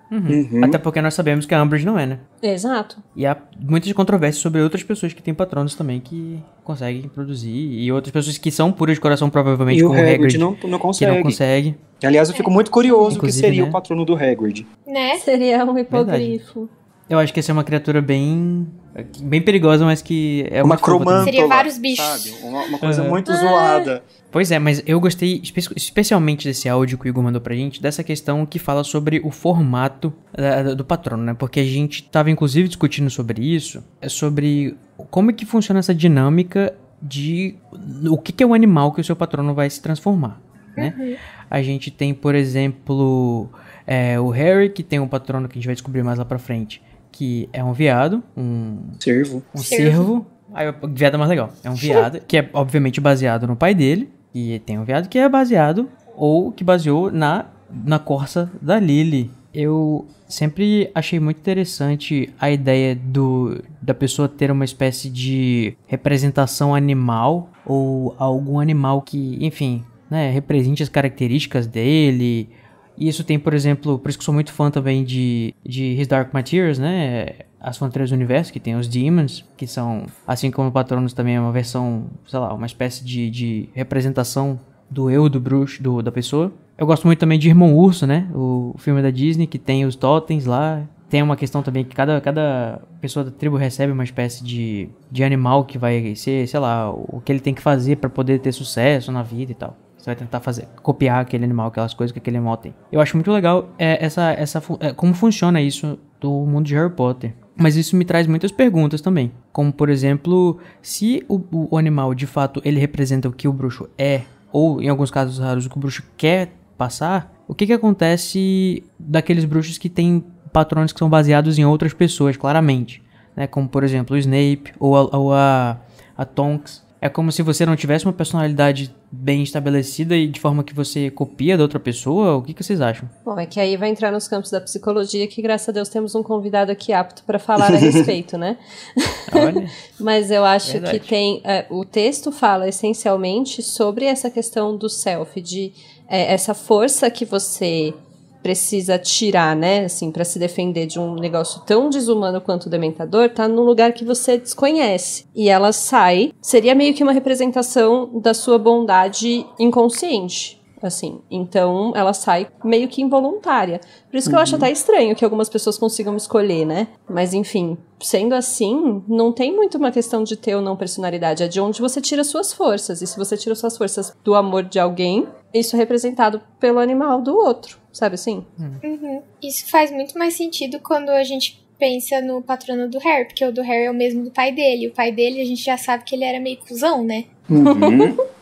Até porque nós sabemos que a Umbridge não é, né? Exato. E há muitas controvérsias sobre outras pessoas que têm patronos também que conseguem produzir. E outras pessoas que são puras de coração, provavelmente, como o Hagrid, não consegue. que não consegue. Aliás, eu fico muito curioso o que seria, né, o patrono do Hagrid. Né? Seria um hipogrifo. Eu acho que essa é uma criatura bem perigosa, mas que é uma cromântola. Seria vários bichos. Sabe? Uma coisa muito zoada. Pois é, mas eu gostei especialmente desse áudio que o Igor mandou pra gente, dessa questão que fala sobre o formato do patrono, né? Porque a gente tava inclusive discutindo sobre isso, sobre como é que funciona essa dinâmica de o que é o animal que o seu patrono vai se transformar, né? A gente tem, por exemplo, o Harry, que tem um patrono que a gente vai descobrir mais lá pra frente, que é um veado, um cervo. Aí o veado é mais legal. É um veado que é obviamente baseado no pai dele. E tem um veado que é baseado, ou que baseou na corça da Lily. Eu sempre achei muito interessante a ideia da pessoa ter uma espécie de representação animal, ou algum animal que, enfim, né, represente as características dele. E isso tem, por exemplo, por isso que eu sou muito fã também de His Dark Materials, né? As Fronteiras do Universo, que tem os Demons, que são, assim como o Patronus também é uma versão, sei lá, uma espécie de representação do eu, do bruxo, da pessoa. Eu gosto muito também de Irmão Urso, né? O filme da Disney, que tem os totens lá. Tem uma questão também que cada pessoa da tribo recebe uma espécie de animal que vai ser, sei lá, o que ele tem que fazer para poder ter sucesso na vida e tal. Você vai tentar copiar aquele animal, aquelas coisas que aquele animal tem. Eu acho muito legal como funciona isso do mundo de Harry Potter. Mas isso me traz muitas perguntas também. Como, por exemplo, se o animal, de fato, ele representa o que o bruxo é, ou, em alguns casos raros, o que o bruxo quer passar, o que acontece daqueles bruxos que têm patrões que são baseados em outras pessoas, claramente, né? Como, por exemplo, o Snape ou a Tonks. É como se você não tivesse uma personalidade bem estabelecida e de forma que você copia da outra pessoa. O que vocês acham? Bom, é que aí vai entrar nos campos da psicologia, que graças a Deus temos um convidado aqui apto para falar a respeito, né? Olha. Mas eu acho Verdade. que tem... o texto fala essencialmente sobre essa questão do self, de essa força que você precisa tirar, né, assim, pra se defender de um negócio tão desumano quanto o Dementador, tá num lugar que você desconhece. E ela sai, seria meio que uma representação da sua bondade inconsciente, assim. Então, ela sai meio que involuntária. Por isso que eu acho até estranho que algumas pessoas consigam escolher, né? Mas, enfim, sendo assim, não tem muito uma questão de ter ou não personalidade, é de onde você tira suas forças. E se você tira suas forças do amor de alguém, isso é representado pelo animal do outro, sabe assim? Isso faz muito mais sentido quando a gente pensa no patrono do Harry, porque o do Harry é o mesmo do pai dele. O pai dele, a gente já sabe que ele era meio cuzão, né?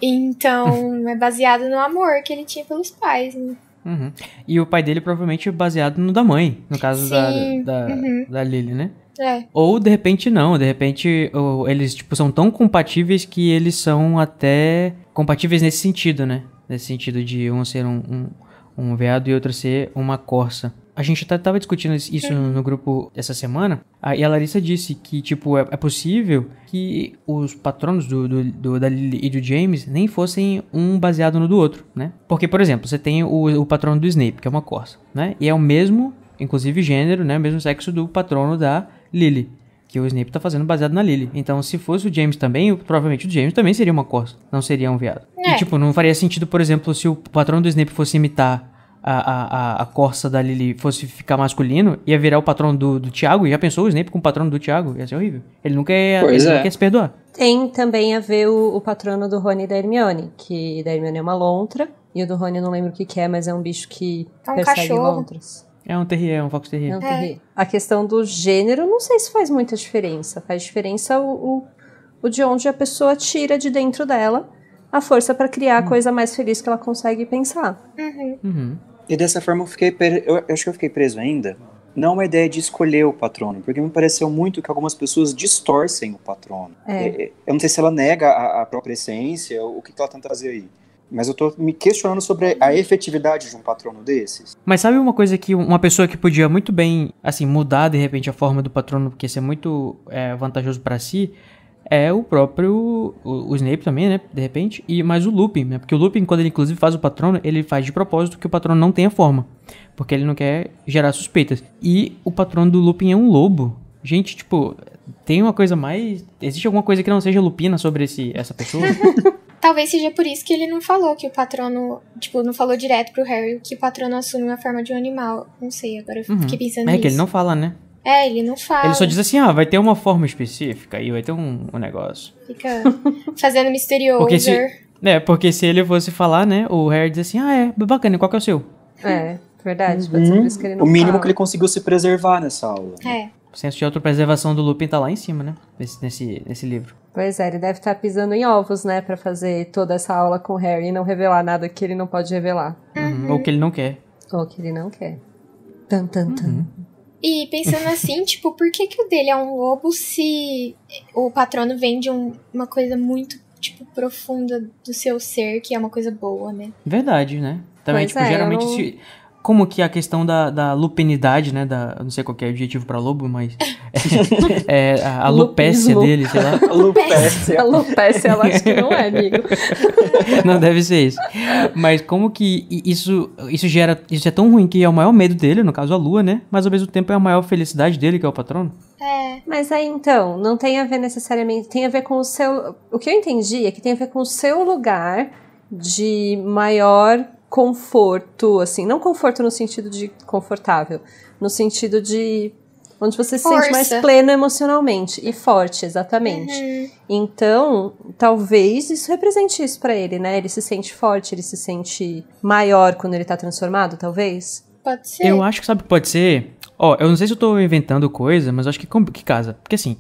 Então, é baseado no amor que ele tinha pelos pais, né? E o pai dele provavelmente é baseado no da mãe, no caso Sim. da Lily, né? É. Ou, de repente, não. De repente, eles, tipo, são tão compatíveis que eles são até compatíveis nesse sentido, né? Nesse sentido de um ser um veado e outro ser uma corça. A gente tava discutindo isso no grupo essa semana, e a Larissa disse que, tipo, é possível que os patronos da Lily e do James nem fossem um baseado no do outro, né? Porque, por exemplo, você tem o patrono do Snape, que é uma corça, né? E é o mesmo, inclusive, gênero, né? O mesmo sexo do patrono da Lily, que o Snape tá fazendo baseado na Lily. Então, se fosse o James também, provavelmente o James também seria uma corça, não seria um veado. E, tipo, não faria sentido, por exemplo, se o patrono do Snape fosse imitar a Corsa da Lily fosse ficar masculino, ia virar o patrono do Thiago. Já pensou o Snape com o patrono do Thiago? Ia ser horrível. Ele nunca ia se perdoar. Tem também a ver o patrono do Rony e da Hermione, que da Hermione é uma lontra, e o do Rony eu não lembro o que é, mas é um bicho que persegue cachorro. Lontras. É um terrier, é um fox terrier. É um terrier. A questão do gênero, não sei se faz muita diferença. Faz diferença o de onde a pessoa tira de dentro dela a força pra criar a coisa mais feliz que ela consegue pensar. E dessa forma eu acho que eu fiquei preso ainda. Não é uma ideia de escolher o patrono, porque me pareceu muito que algumas pessoas distorcem o patrono. Eu não sei se ela nega a própria essência, o que ela tenta trazer aí. Mas eu tô me questionando sobre a efetividade de um patrono desses. Mas sabe uma coisa que uma pessoa que podia muito bem, assim, mudar de repente a forma do patrono, porque isso é muito vantajoso pra si, é o próprio o Snape também, né, de repente, mas o Lupin, né, porque o Lupin, quando ele inclusive faz o patrono, ele faz de propósito que o patrono não tenha forma, porque ele não quer gerar suspeitas. E o patrono do Lupin é um lobo. Gente, tipo, tem uma coisa mais... Existe alguma coisa que não seja lupina sobre essa pessoa? Talvez seja por isso que ele não falou que o patrono... Tipo, não falou direto pro Harry que o patrono assume uma forma de um animal. Não sei, agora eu fiquei pensando nisso. É que ele não fala, né? Ele não fala. Ele só diz assim, vai ter uma forma específica e vai ter um negócio. Fica fazendo misterioso. Porque se ele fosse falar, né, o Harry diz assim, bacana, qual que é o seu? Verdade, pode ser por isso que ele não O mínimo fala. que ele conseguiu se preservar nessa aula. O senso de autopreservação do Lupin tá lá em cima, né, nesse livro. Pois é, ele deve estar pisando em ovos, né, pra fazer toda essa aula com o Harry e não revelar nada que ele não pode revelar. Ou que ele não quer. Ou que ele não quer. Tum, tum, tum. E pensando assim, tipo, por que o dele é um lobo se o patrono vem de uma coisa muito, tipo, profunda do seu ser, que é uma coisa boa, né? Verdade, né? Também, Pois geralmente... Como que a questão da lupinidade, né? Eu não sei qual que é o adjetivo pra lobo, mas... a lupécia dele, sei lá. A lupécia, eu acho que não é, amigo. Não deve ser isso. Mas como que isso gera... Isso é tão ruim que é o maior medo dele, no caso a lua, né? Mas ao mesmo tempo é a maior felicidade dele, que é o patrono. Mas aí, então, não tem a ver necessariamente... Tem a ver com o seu... O que eu entendi é que tem a ver com o seu lugar de maior... conforto, assim, não conforto no sentido de confortável, no sentido de onde você se sente mais pleno emocionalmente e forte, exatamente. Então, talvez isso represente isso pra ele, né? Ele se sente forte, ele se sente maior quando ele tá transformado, talvez? Pode ser. Eu acho que sabe o que pode ser? Eu não sei se eu tô inventando coisa, mas eu acho que casa. Porque assim,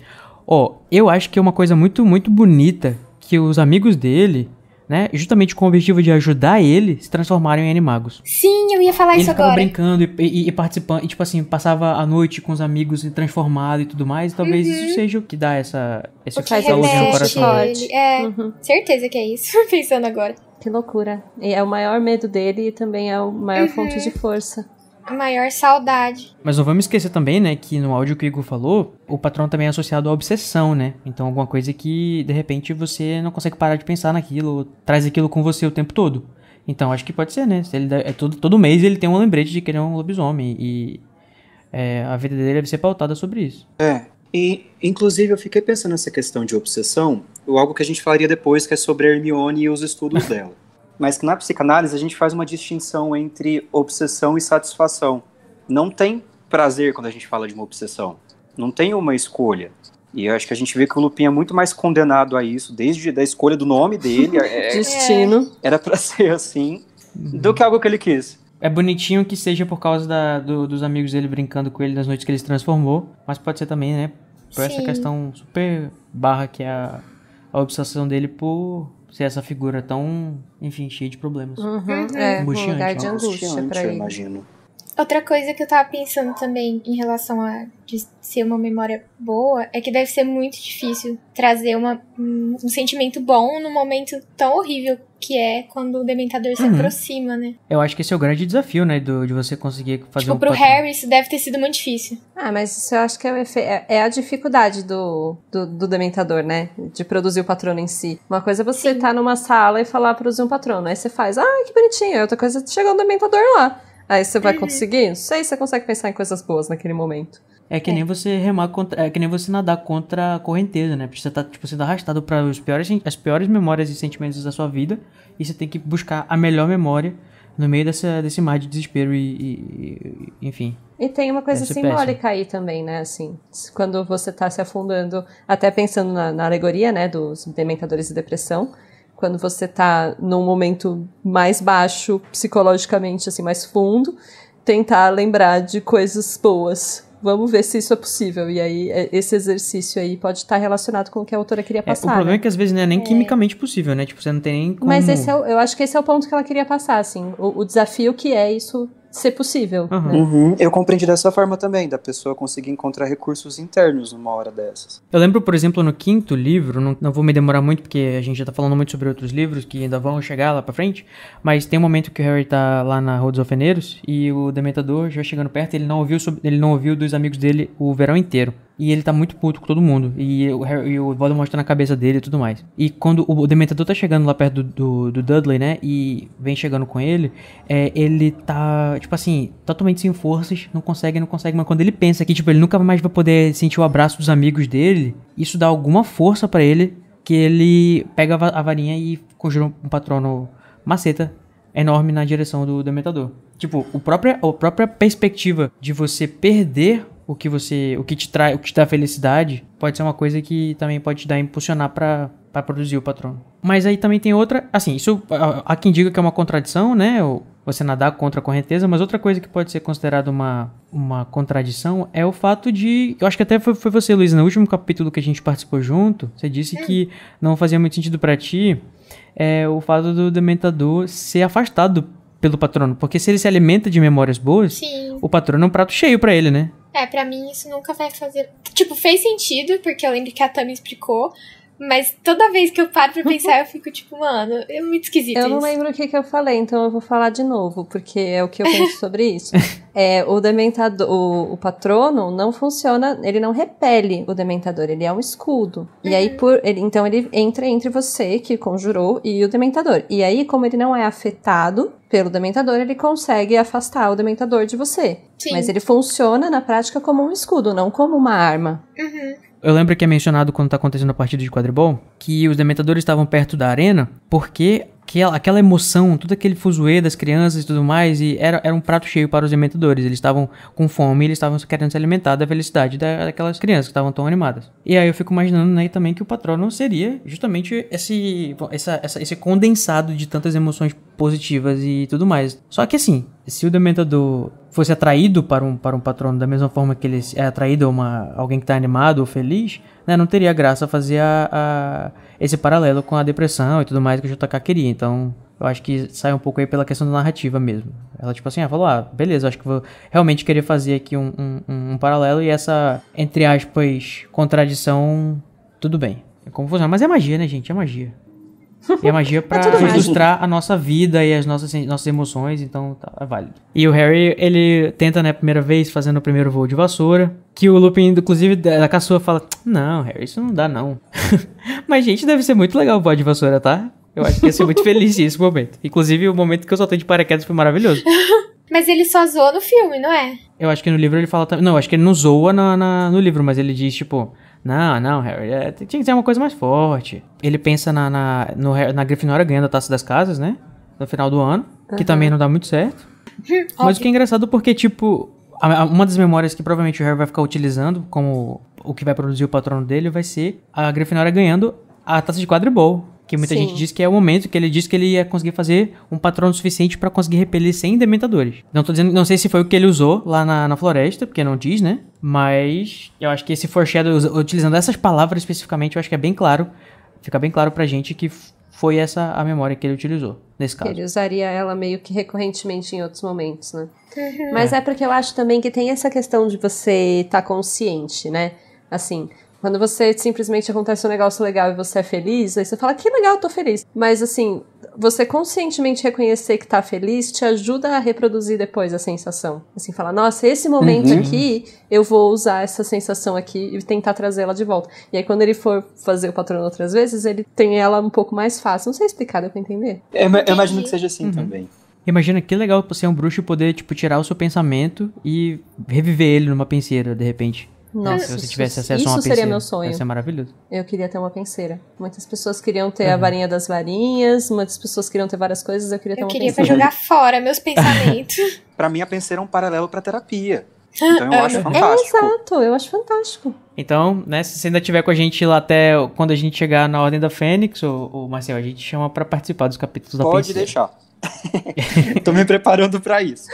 eu acho que é uma coisa muito, muito bonita que os amigos dele, né, justamente com o objetivo de ajudar ele, se transformarem em animagos. Sim, eu ia falar isso agora. Ele ficava brincando e participando, e tipo assim, passava a noite com os amigos e transformado e tudo mais, e talvez isso seja o que dá esse calorzinho no coração. Certeza que é isso, pensando agora. Que loucura. E é o maior medo dele e também é a maior fonte de força. A maior saudade. Mas não vamos esquecer também, né, que no áudio que o Igor falou, o patrão também é associado à obsessão, né? Então alguma coisa que, de repente, você não consegue parar de pensar naquilo, traz aquilo com você o tempo todo. Então acho que pode ser, né? Se ele todo mês ele tem um lembrete de que ele é um lobisomem e a vida dele deve ser pautada sobre isso. E, inclusive, eu fiquei pensando nessa questão de obsessão, algo que a gente falaria depois, que é sobre a Hermione e os estudos dela. Mas que na psicanálise a gente faz uma distinção entre obsessão e satisfação. Não tem prazer quando a gente fala de uma obsessão. Não tem uma escolha. E eu acho que a gente vê que o Lupin é muito mais condenado a isso, desde a escolha do nome dele. Destino. Era pra ser assim, do que algo que ele quis. É bonitinho que seja por causa dos amigos dele brincando com ele nas noites que ele se transformou, mas pode ser também, né, por essa questão super barra que é a obsessão dele por ser essa figura tão, enfim, cheia de problemas. Um Angustiante, lugar de angústia pra ele. Imagino. Outra coisa que eu tava pensando também em relação a de ser uma memória boa é que deve ser muito difícil trazer um sentimento bom num momento tão horrível que é quando o Dementador se aproxima, né? Eu acho que esse é o grande desafio, né, de você conseguir fazer pro Harry isso deve ter sido muito difícil. Mas isso eu acho que é a dificuldade do Dementador, né? De produzir o patrono em si. Uma coisa é você estar numa sala e falar produzir um patrono. Aí você faz, que bonitinho. Outra coisa é chegar o Dementador lá. Aí você vai conseguir? Não sei se você consegue pensar em coisas boas naquele momento. É que nem você remar contra... É que nem você nadar contra a correnteza, né? Porque você tá, sendo arrastado para as piores memórias e sentimentos da sua vida. E você tem que buscar a melhor memória no meio desse mar de desespero e enfim. E tem uma coisa Deve ser simbólica aí também, né, assim, quando você tá se afundando, até pensando na alegoria, né, dos dementadores de depressão, quando você tá num momento mais baixo, psicologicamente, assim, mais fundo, tentar lembrar de coisas boas. Vamos ver se isso é possível. E aí, esse exercício aí pode estar relacionado com o que a autora queria passar. O problema né? é que às vezes não é nem quimicamente possível, né? Tipo, você não tem nem como... Mas eu acho que esse é o ponto que ela queria passar, assim. O desafio que é isso ser possível. Uhum. Né? Uhum. Eu compreendi dessa forma também, da pessoa conseguir encontrar recursos internos numa hora dessas. Eu lembro, por exemplo, no 5º livro, não vou me demorar muito, porque a gente já tá falando muito sobre outros livros que ainda vão chegar lá pra frente, mas tem um momento que o Harry tá lá na Rua dos Alfeneiros e o Dementador já chegando perto, ele não ouviu dos amigos dele o verão inteiro. E ele tá muito puto com todo mundo. E o Voldemort tá na cabeça dele e tudo mais. E quando o Dementador tá chegando lá perto do Dudley, né? E vem chegando com ele, ele tá, tipo assim, totalmente sem forças. Não consegue. Mas quando ele pensa que, tipo, ele nunca mais vai poder sentir o abraço dos amigos dele, isso dá alguma força pra ele, que ele pega a varinha e conjura um patrono maceta enorme na direção do Dementador. Tipo, a própria perspectiva de você perder o que te dá felicidade, pode ser uma coisa que também pode te dar impulsionar pra produzir o patrono. Mas aí também tem outra, assim, isso há quem diga que é uma contradição, né, você nadar contra a correnteza, mas outra coisa que pode ser considerada uma contradição é o fato de, eu acho que até foi você, Luísa, no último capítulo que a gente participou junto, você disse que não fazia muito sentido pra ti, o fato do Dementador ser afastado pelo patrono, porque se ele se alimenta de memórias boas, Sim. o patrono é um prato cheio pra ele, né? Pra mim isso nunca vai fazer... Tipo, fez sentido, porque eu lembro que a Tami explicou, mas toda vez que eu paro pra pensar, eu fico tipo, mano, é muito esquisito Eu não isso. lembro o que eu falei, então eu vou falar de novo, porque é o que eu penso sobre isso. O Dementador, o patrono não funciona, ele não repele o Dementador, ele é um escudo. E aí, então ele entra entre você, que conjurou, e o Dementador. E aí, como ele não é afetado pelo Dementador, ele consegue afastar o Dementador de você. Sim. Mas ele funciona na prática como um escudo, não como uma arma. Eu lembro que é mencionado quando tá acontecendo a partida de quadribol, que os Dementadores estavam perto da arena, porque aquela emoção, todo aquele fuzuê das crianças e tudo mais, e era um prato cheio para os Dementadores. Eles estavam com fome, eles estavam querendo se alimentar da felicidade daquelas crianças que estavam tão animadas. E aí eu fico imaginando, né, também que o patrono seria justamente esse condensado de tantas emoções positivas e tudo mais. Só que assim, se o Dementador fosse atraído para um patrono da mesma forma que ele é atraído a alguém que está animado ou feliz, né, não teria graça fazer esse paralelo com a depressão e tudo mais que o JK queria. Então, eu acho que sai um pouco aí pela questão da narrativa mesmo. Ela, tipo assim, falou, beleza, acho que vou realmente querer fazer aqui um paralelo e essa, entre aspas, contradição, tudo bem. É como funciona. Mas é magia, né, gente? É magia. E a magia pra ilustrar a nossa vida e as nossas emoções, então é válido. E o Harry, ele tenta, né, a primeira vez, fazendo o primeiro voo de vassoura, que o Lupin, inclusive, da caçua fala, não, Harry, isso não dá, não. Mas, gente, deve ser muito legal voar de vassoura, tá? Eu acho que ia ser muito feliz esse momento. Inclusive, o momento que eu soltei de paraquedas foi maravilhoso. Mas ele só zoa no filme, não é? Eu acho que no livro ele fala... Não, acho que ele não zoa no livro, mas ele diz, tipo... Não, Harry, tinha que ser uma coisa mais forte. Ele pensa na Grifinória ganhando a Taça das Casas, né? No final do ano. Que também não dá muito certo. Mas o que é engraçado porque, tipo... Uma das memórias que provavelmente o Harry vai ficar utilizando como o que vai produzir o patrono dele vai ser a Grifinória ganhando a Taça de Quadribol. Que muita gente diz que é o momento que ele disse que ele ia conseguir fazer um patrono suficiente pra conseguir repelir 100 Dementadores. Não sei se foi o que ele usou lá na floresta, porque não diz, né? Mas eu acho que esse foreshadow, utilizando essas palavras especificamente, eu acho que é bem claro, fica bem claro pra gente que foi essa a memória que ele utilizou, nesse caso. Ele usaria ela meio que recorrentemente em outros momentos, né? Mas é porque eu acho também que tem essa questão de você estar consciente, né? Assim... Quando você simplesmente acontece um negócio legal e você é feliz, aí você fala, que legal, eu tô feliz. Mas assim, você conscientemente reconhecer que tá feliz te ajuda a reproduzir depois a sensação. Assim, falar, nossa, esse momento aqui, eu vou usar essa sensação aqui e tentar trazê-la de volta. E aí quando ele for fazer o patrono outras vezes, ele tem ela um pouco mais fácil. Não sei explicar, deu pra entender? Eu imagino que seja assim também. Imagina que legal você ser um bruxo e poder, tipo, tirar o seu pensamento e reviver ele numa penseira, de repente. Nossa, Se você tivesse acesso a uma isso penseira, seria meu sonho. ia ser maravilhoso. Eu queria ter uma penseira. Muitas pessoas queriam ter a varinha das varinhas, muitas pessoas queriam ter várias coisas, eu queria ter Eu uma queria pra penseira. jogar fora meus pensamentos. Pra mim, a penseira é um paralelo pra terapia. Então eu acho fantástico. Exato, eu acho fantástico. Então, né, se você ainda estiver com a gente lá até quando a gente chegar na Ordem da Fênix, ou Marcel, a gente chama pra participar dos capítulos da Pode penseira. deixar. Tô me preparando pra isso.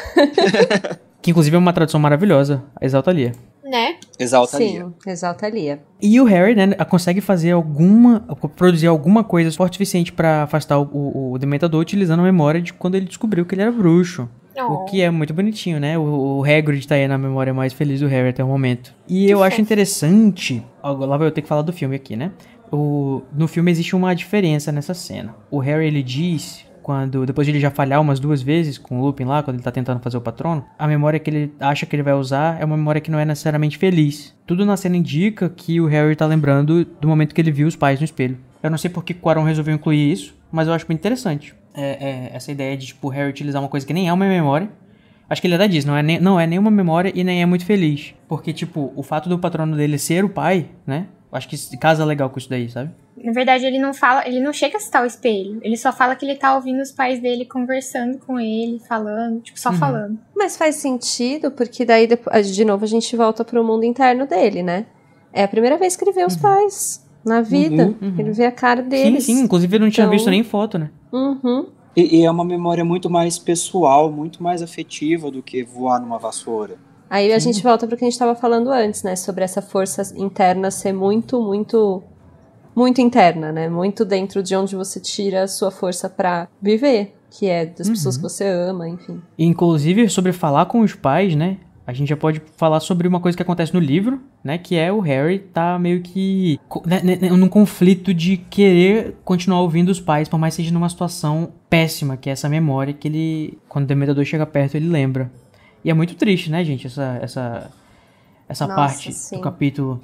Que inclusive é uma tradução maravilhosa, a Exaltalia. Né? Exaltaria. Sim, Exaltalia. E o Harry, né, consegue produzir alguma coisa forte o suficiente pra afastar o Dementador utilizando a memória de quando ele descobriu que ele era bruxo. O que é muito bonitinho, né? O Hagrid tá aí na memória mais feliz do Harry até o momento. E eu acho interessante... Lá vai eu ter que falar do filme aqui, né? No filme existe uma diferença nessa cena. O Harry, ele diz... Depois de ele já falhar umas 2 vezes com o Lupin lá, quando ele tá tentando fazer o patrono, a memória que ele acha que ele vai usar é uma memória que não é necessariamente feliz. Tudo na cena indica que o Harry tá lembrando do momento que ele viu os pais no espelho. Eu não sei por que o Quaron resolveu incluir isso, mas eu acho muito interessante. Essa ideia de, tipo, o Harry utilizar uma coisa que nem é uma memória. Acho que ele até diz, não é nenhuma memória e nem é muito feliz. Porque, tipo, o fato do patrono dele ser o pai, né? Acho que casa legal com isso daí, sabe? Na verdade, ele não chega a citar o espelho. Ele só fala que ele tá ouvindo os pais dele conversando com ele, falando, tipo, só falando. Mas faz sentido, porque daí, de novo, a gente volta pro mundo interno dele, né? É a primeira vez que ele vê os pais na vida. Ele vê a cara deles. Sim, inclusive ele não tinha visto nem foto, né? E é uma memória muito mais pessoal, muito mais afetiva do que voar numa vassoura. Aí a gente volta pro que a gente tava falando antes, né? Sobre essa força interna ser muito, muito, muito interna, né? Muito dentro de onde você tira a sua força pra viver, que é das pessoas que você ama, enfim. Inclusive, sobre falar com os pais, né? A gente já pode falar sobre uma coisa que acontece no livro, né? Que é o Harry tá meio que num conflito de querer continuar ouvindo os pais, por mais que seja numa situação péssima, que é essa memória que ele, quando o Dementador chega perto, ele lembra. E é muito triste, né, gente, essa Nossa, parte sim. do capítulo.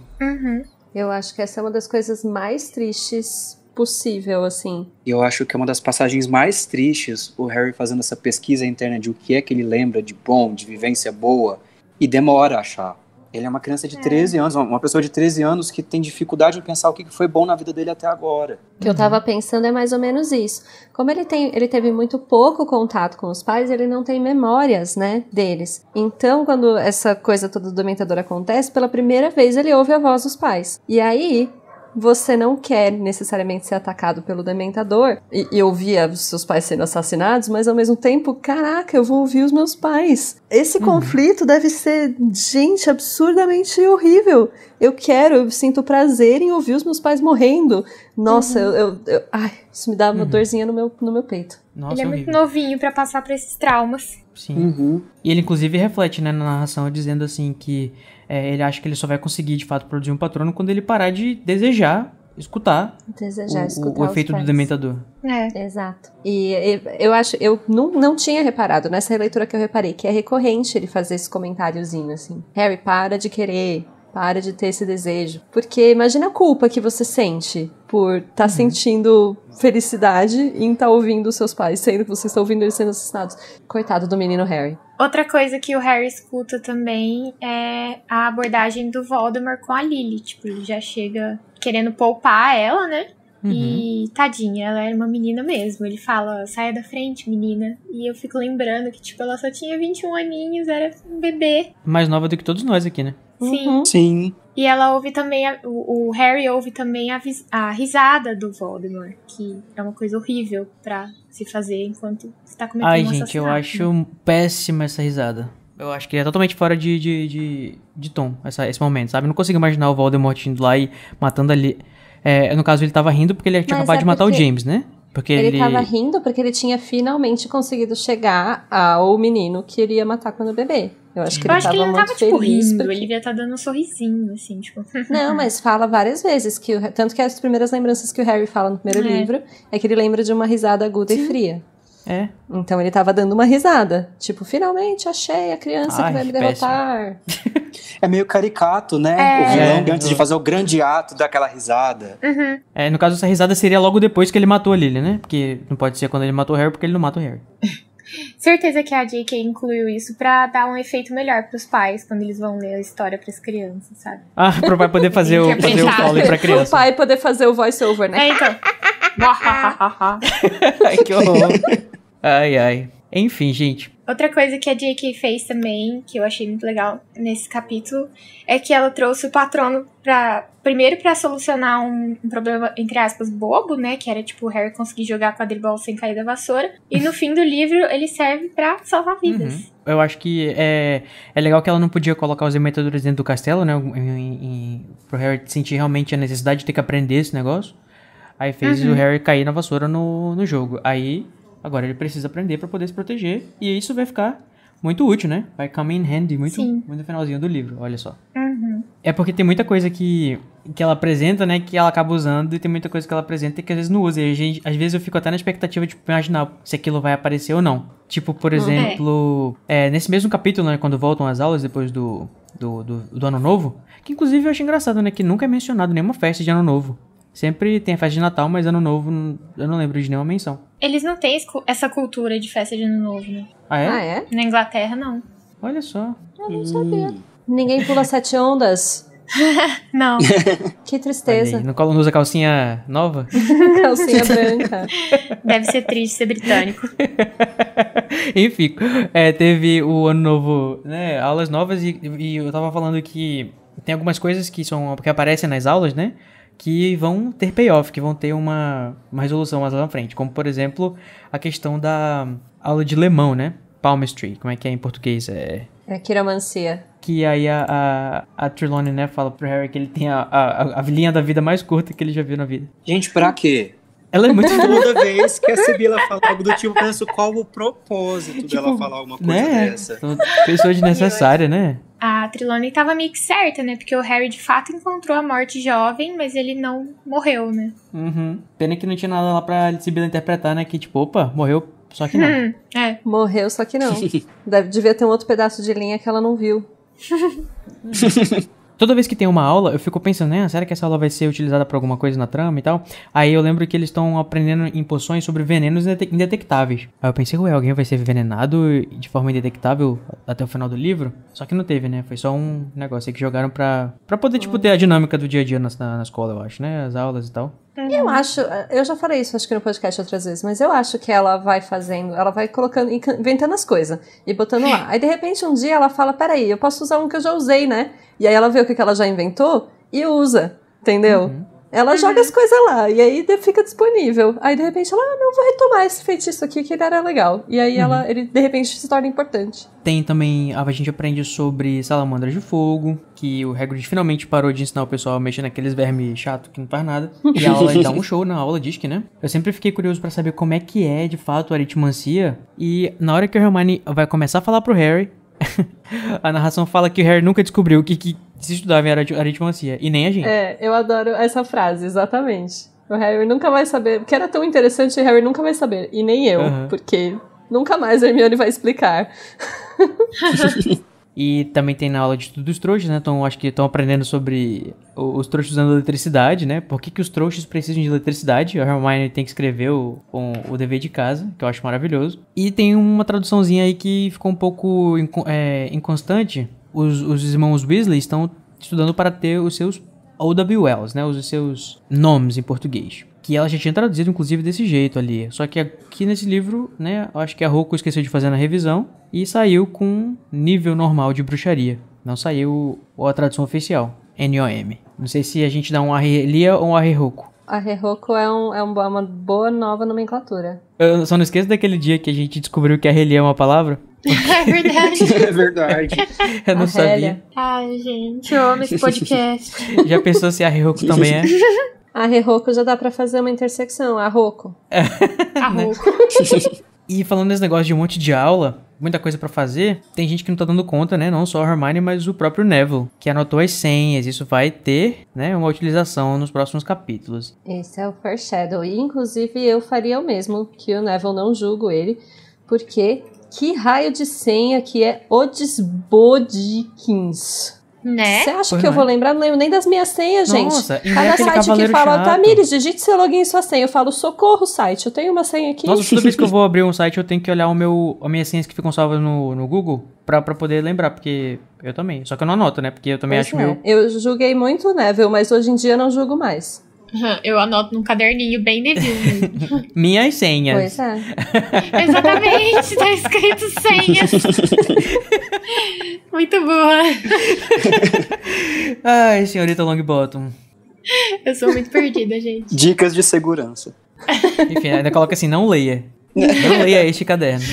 Eu acho que essa é uma das coisas mais tristes possível, assim. E eu acho que é uma das passagens mais tristes, o Harry fazendo essa pesquisa interna de o que é que ele lembra de bom, de vivência boa, e demora a achar. Ele é uma criança de 13 anos, uma pessoa de 13 anos que tem dificuldade em pensar o que foi bom na vida dele até agora. O que eu tava pensando é mais ou menos isso. Como ele teve muito pouco contato com os pais, ele não tem memórias, né, deles. Então, quando essa coisa toda do Dementador acontece, pela primeira vez ele ouve a voz dos pais. E aí, você não quer necessariamente ser atacado pelo Dementador e ouvir os seus pais sendo assassinados, mas ao mesmo tempo, caraca, eu vou ouvir os meus pais. Esse conflito deve ser, gente, absurdamente horrível. Eu sinto prazer em ouvir os meus pais morrendo. Nossa, ai, isso me dá uma dorzinha no meu peito. Nossa, ele é muito novinho pra passar por esses traumas. Sim. E ele, inclusive, reflete, né, na narração, dizendo assim que ele acha que ele só vai conseguir, de fato, produzir um patrono quando ele parar de escutar o efeito do Dementador. Exato. E eu não tinha reparado, nessa releitura que eu reparei, que é recorrente ele fazer esse comentáriozinho, assim. Harry, para de querer, para de ter esse desejo. Porque imagina a culpa que você sente por estar sentindo felicidade em estar ouvindo os seus pais, sendo que você está ouvindo eles sendo assassinados. Coitado do menino Harry. Outra coisa que o Harry escuta também é a abordagem do Voldemort com a Lily. Tipo, ele já chega querendo poupar ela, né? E, tadinha, ela era uma menina mesmo. Ele fala, saia da frente, menina. E eu fico lembrando que, tipo, ela só tinha 21 aninhos, era um bebê. Mais nova do que todos nós aqui, né? Sim. E ela ouve também, o Harry ouve também a risada do Voldemort, que é uma coisa horrível pra se fazer enquanto você tá cometendo um assassinato. Ai, gente, eu acho péssima essa risada. Eu acho que é totalmente fora de tom, esse momento, sabe? Eu não consigo imaginar o Voldemort indo lá e matando ali. No caso, ele tava rindo porque ele tinha acabado de matar o James, né? Porque ele tava rindo porque ele tinha finalmente conseguido chegar ao menino que ele ia matar quando bebê. Eu acho que ele tava muito tava, tipo, feliz. Rindo, ele devia estar dando um sorrisinho, assim, tipo... Não, mas fala várias vezes, tanto que as primeiras lembranças que o Harry fala no primeiro livro é que ele lembra de uma risada aguda e fria. Então ele tava dando uma risada. Tipo, finalmente achei a criança que vai me derrotar. É meio caricato, né? O vilão, antes de fazer o grande ato, dá aquela risada. No caso, essa risada seria logo depois que ele matou a Lily, né? Porque não pode ser quando ele matou o Harry, porque ele não mata o Harry. Certeza que a J.K. incluiu isso pra dar um efeito melhor pros pais quando eles vão ler a história pras crianças, sabe? Pro pai poder fazer o Foley pra O criança. pai poder fazer o voice-over, né? Então. Ai, que horror. Ai. Enfim, gente. Outra coisa que a J.K. fez também, que eu achei muito legal nesse capítulo, é que ela trouxe o patrono primeiro pra solucionar um problema, entre aspas, bobo, né? Que era, tipo, o Harry conseguir jogar quadribol sem cair da vassoura. E no fim do livro, ele serve pra salvar vidas. Eu acho que é legal que ela não podia colocar os dementadores dentro do castelo, né? Pro Harry sentir realmente a necessidade de ter que aprender esse negócio. Aí fez o Harry cair na vassoura no jogo. Aí... Agora ele precisa aprender pra poder se proteger. E isso vai ficar muito útil, né? Vai come in handy muito no finalzinho do livro, olha só. É porque tem muita coisa que ela apresenta, né? Que ela acaba usando. E tem muita coisa que ela apresenta que às vezes não usa. E às vezes eu fico até na expectativa de imaginar se aquilo vai aparecer ou não. Tipo, por exemplo... nesse mesmo capítulo, né? Quando voltam às aulas depois do Ano Novo. Que inclusive eu acho engraçado, né? Que nunca é mencionado nenhuma festa de Ano Novo. Sempre tem a festa de Natal, mas Ano Novo eu não lembro de nenhuma menção. Eles não têm essa cultura de festa de Ano Novo, né? Ah, é? Ah, é? Na Inglaterra, não. Olha só. Eu não sabia. Ninguém pula 7 ondas. Não. Que tristeza. Não usa calcinha nova? Calcinha branca. Deve ser triste ser britânico. Enfim, teve o Ano Novo, né? Aulas novas e eu tava falando que tem algumas coisas que aparecem nas aulas, né? Que vão ter payoff, que vão ter uma resolução mais lá na frente. Como, por exemplo, a questão da aula de lemão, né? Palmistry, como é que é em português? É quiromancia. Que aí a Trelawney, né, fala pro Harry que ele tem a linha da vida mais curta que ele já viu na vida. Gente, pra quê? Ela é muito... Toda vez que a Sibila fala algo do tipo, eu penso qual o propósito dela falar alguma coisa dessa. Pessoa desnecessária, né? A Trelawney tava meio que certa, né? Porque o Harry de fato encontrou a morte jovem, mas ele não morreu, né? Pena que não tinha nada lá pra Sibila interpretar, né? Que tipo, opa, morreu, só que não. Morreu, só que não. Devia ter um outro pedaço de linha que ela não viu. Toda vez que tem uma aula, eu fico pensando, né? Será que essa aula vai ser utilizada pra alguma coisa na trama e tal? Aí eu lembro que eles estão aprendendo em poções sobre venenos indetectáveis. Aí eu pensei, alguém vai ser envenenado de forma indetectável até o final do livro? Só que não teve, né? Foi só um negócio aí que jogaram pra poder, tipo, ter a dinâmica do dia a dia na escola, eu acho, né? As aulas e tal. Eu já falei isso, acho que no podcast outras vezes, mas eu acho que ela vai colocando, inventando as coisas e botando lá. Aí, de repente, um dia ela fala, peraí, eu posso usar um que eu já usei, né? E aí ela vê o que ela já inventou e usa, entendeu? Ela joga as coisas lá e aí fica disponível. Aí, de repente, ela, não, vou retomar esse feitiço aqui que ele era legal. E aí ele, de repente, se torna importante. Tem também, a gente aprende sobre salamandras de fogo, que o Hagrid finalmente parou de ensinar o pessoal a mexer naqueles vermes chato que não faz nada. E a aula dá um show na aula, diz que, né? Eu sempre fiquei curioso pra saber como é que é, de fato, a aritmancia. E na hora que a Hermione vai começar a falar pro Harry, a narração fala que o Harry nunca descobriu o que se estudava em aritmancia, e nem a gente. Eu adoro essa frase, exatamente. O Harry nunca vai saber, porque era tão interessante, o Harry nunca vai saber, e nem eu, porque nunca mais a Hermione vai explicar. E também tem na aula de estudo dos trouxas, né? Então acho que estão aprendendo sobre os trouxas usando eletricidade, né? Por que os trouxas precisam de eletricidade? A Hermione tem que escrever o dever de casa, que eu acho maravilhoso. E tem uma traduçãozinha aí que ficou um pouco inconstante. Os irmãos Weasley estão estudando para ter os seus OWLs, né? Os seus nomes em português. Que ela já tinha traduzido, inclusive, desse jeito ali. Só que aqui nesse livro, né? Eu acho que a Rocco esqueceu de fazer na revisão. E saiu com nível normal de bruxaria. Não saiu a tradução oficial. NOM. Não sei se a gente dá um Arrelia ou um Arre-Rocco. Arre-Rocco é uma boa nova nomenclatura. Eu só não esqueço daquele dia que a gente descobriu que Arrelia é uma palavra. É verdade. É verdade. Eu não sabia. Ai, gente, eu amo esse podcast. Já pensou se Arre-Rocco também é? Arre-Rocco já dá pra fazer uma intersecção. Arroco. Arroco. E falando nesse negócio de um monte de aula, muita coisa pra fazer, tem gente que não tá dando conta, né? Não só a Hermione, mas o próprio Neville, que anotou as senhas. Isso vai ter, né, uma utilização nos próximos capítulos. Esse é o foreshadow. E, inclusive, eu faria o mesmo, que o Neville, não julgo ele, porque que raio de senha que é Odds Bodikins. Né? Você acha Pois que eu não vou é? lembrar? Não lembro nem das minhas senhas, gente. Nossa, e Cada aquele site que cavaleiro fala, chato. Tamires, digite seu login e sua senha. Eu falo, socorro, site, eu tenho uma senha aqui. Nossa, toda vez que eu vou abrir um site, eu tenho que olhar as minhas senhas que ficam salvas no Google pra poder lembrar, porque eu também. Só que eu não anoto, né? Porque eu também Pois acho é. meio... Eu julguei muito o Neville, mas hoje em dia eu não julgo mais. Eu anoto num caderninho bem Neville mesmo. Minhas senhas. Pois é. Exatamente, tá escrito senhas. Muito boa. Ai, senhorita Longbottom. Eu sou muito perdida, gente. Dicas de segurança. Enfim, ainda coloca assim, não leia. Não leia este caderno.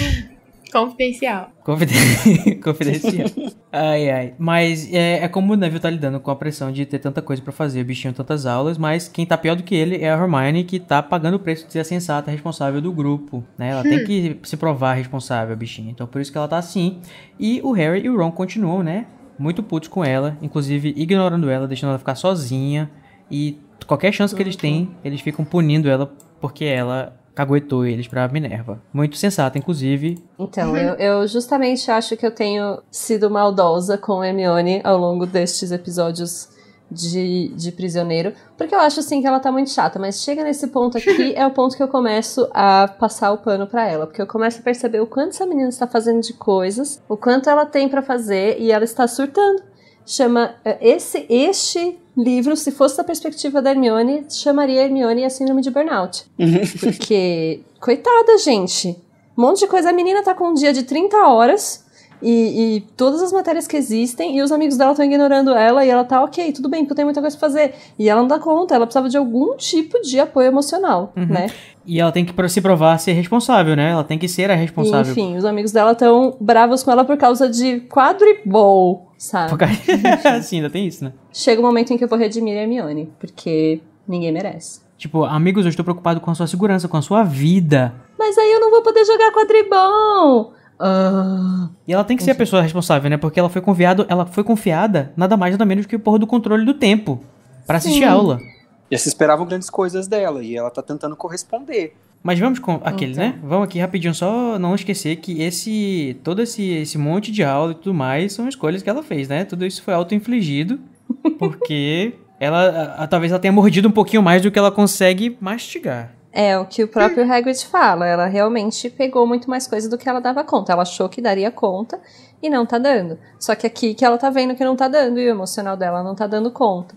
Confidencial. Confidencial. Ai, ai. Mas é como o Neville tá lidando com a pressão de ter tanta coisa pra fazer, o bichinho tantas aulas, mas quem tá pior do que ele é a Hermione, que tá pagando o preço de ser a sensata responsável do grupo, né? Ela tem que se provar responsável, bichinho. Então por isso que ela tá assim. E o Harry e o Ron continuam, né? Muito putos com ela, inclusive ignorando ela, deixando ela ficar sozinha. E qualquer chance que eles têm, eles ficam punindo ela porque ela caguetou eles pra Minerva. Muito sensata, inclusive. Então, eu justamente acho que eu tenho sido maldosa com Hermione ao longo destes episódios de Prisioneiro, porque eu acho, assim, que ela tá muito chata, mas chega nesse ponto aqui, é o ponto que eu começo a passar o pano pra ela, porque eu começo a perceber o quanto essa menina está fazendo de coisas, o quanto ela tem pra fazer, e ela está surtando. Este livro, se fosse da perspectiva da Hermione, chamaria Hermione a síndrome de burnout. Porque, coitada, gente. Um monte de coisa. A menina tá com um dia de 30 horas e todas as matérias que existem, e os amigos dela estão ignorando ela, e ela tá ok, tudo bem, porque eu tenho muita coisa pra fazer. E ela não dá conta, ela precisava de algum tipo de apoio emocional, né? E ela tem que se provar ser responsável, né? Ela tem que ser a responsável. E, enfim, os amigos dela estão bravos com ela por causa de quadribol, sabe? Sim, ainda tem isso, né? Chega um momento em que eu vou redimir a Hermione, porque ninguém merece. Tipo, amigos, eu estou preocupado com a sua segurança, com a sua vida. Mas aí eu não vou poder jogar quadribol! E ela tem que ser a pessoa responsável, né? Porque ela foi confiada nada mais nada menos que o porra do controle do tempo pra assistir a aula. E se esperavam grandes coisas dela, e ela tá tentando corresponder. Mas vamos com aquele, né? Vamos aqui rapidinho, só não esquecer que todo esse monte de aula e tudo mais são escolhas que ela fez, né? Tudo isso foi auto-infligido, porque talvez ela tenha mordido um pouquinho mais do que ela consegue mastigar. É o que o próprio Hagrid fala, ela realmente pegou muito mais coisa do que ela dava conta. Ela achou que daria conta e não tá dando. Só que aqui que ela tá vendo que não tá dando e o emocional dela não tá dando conta.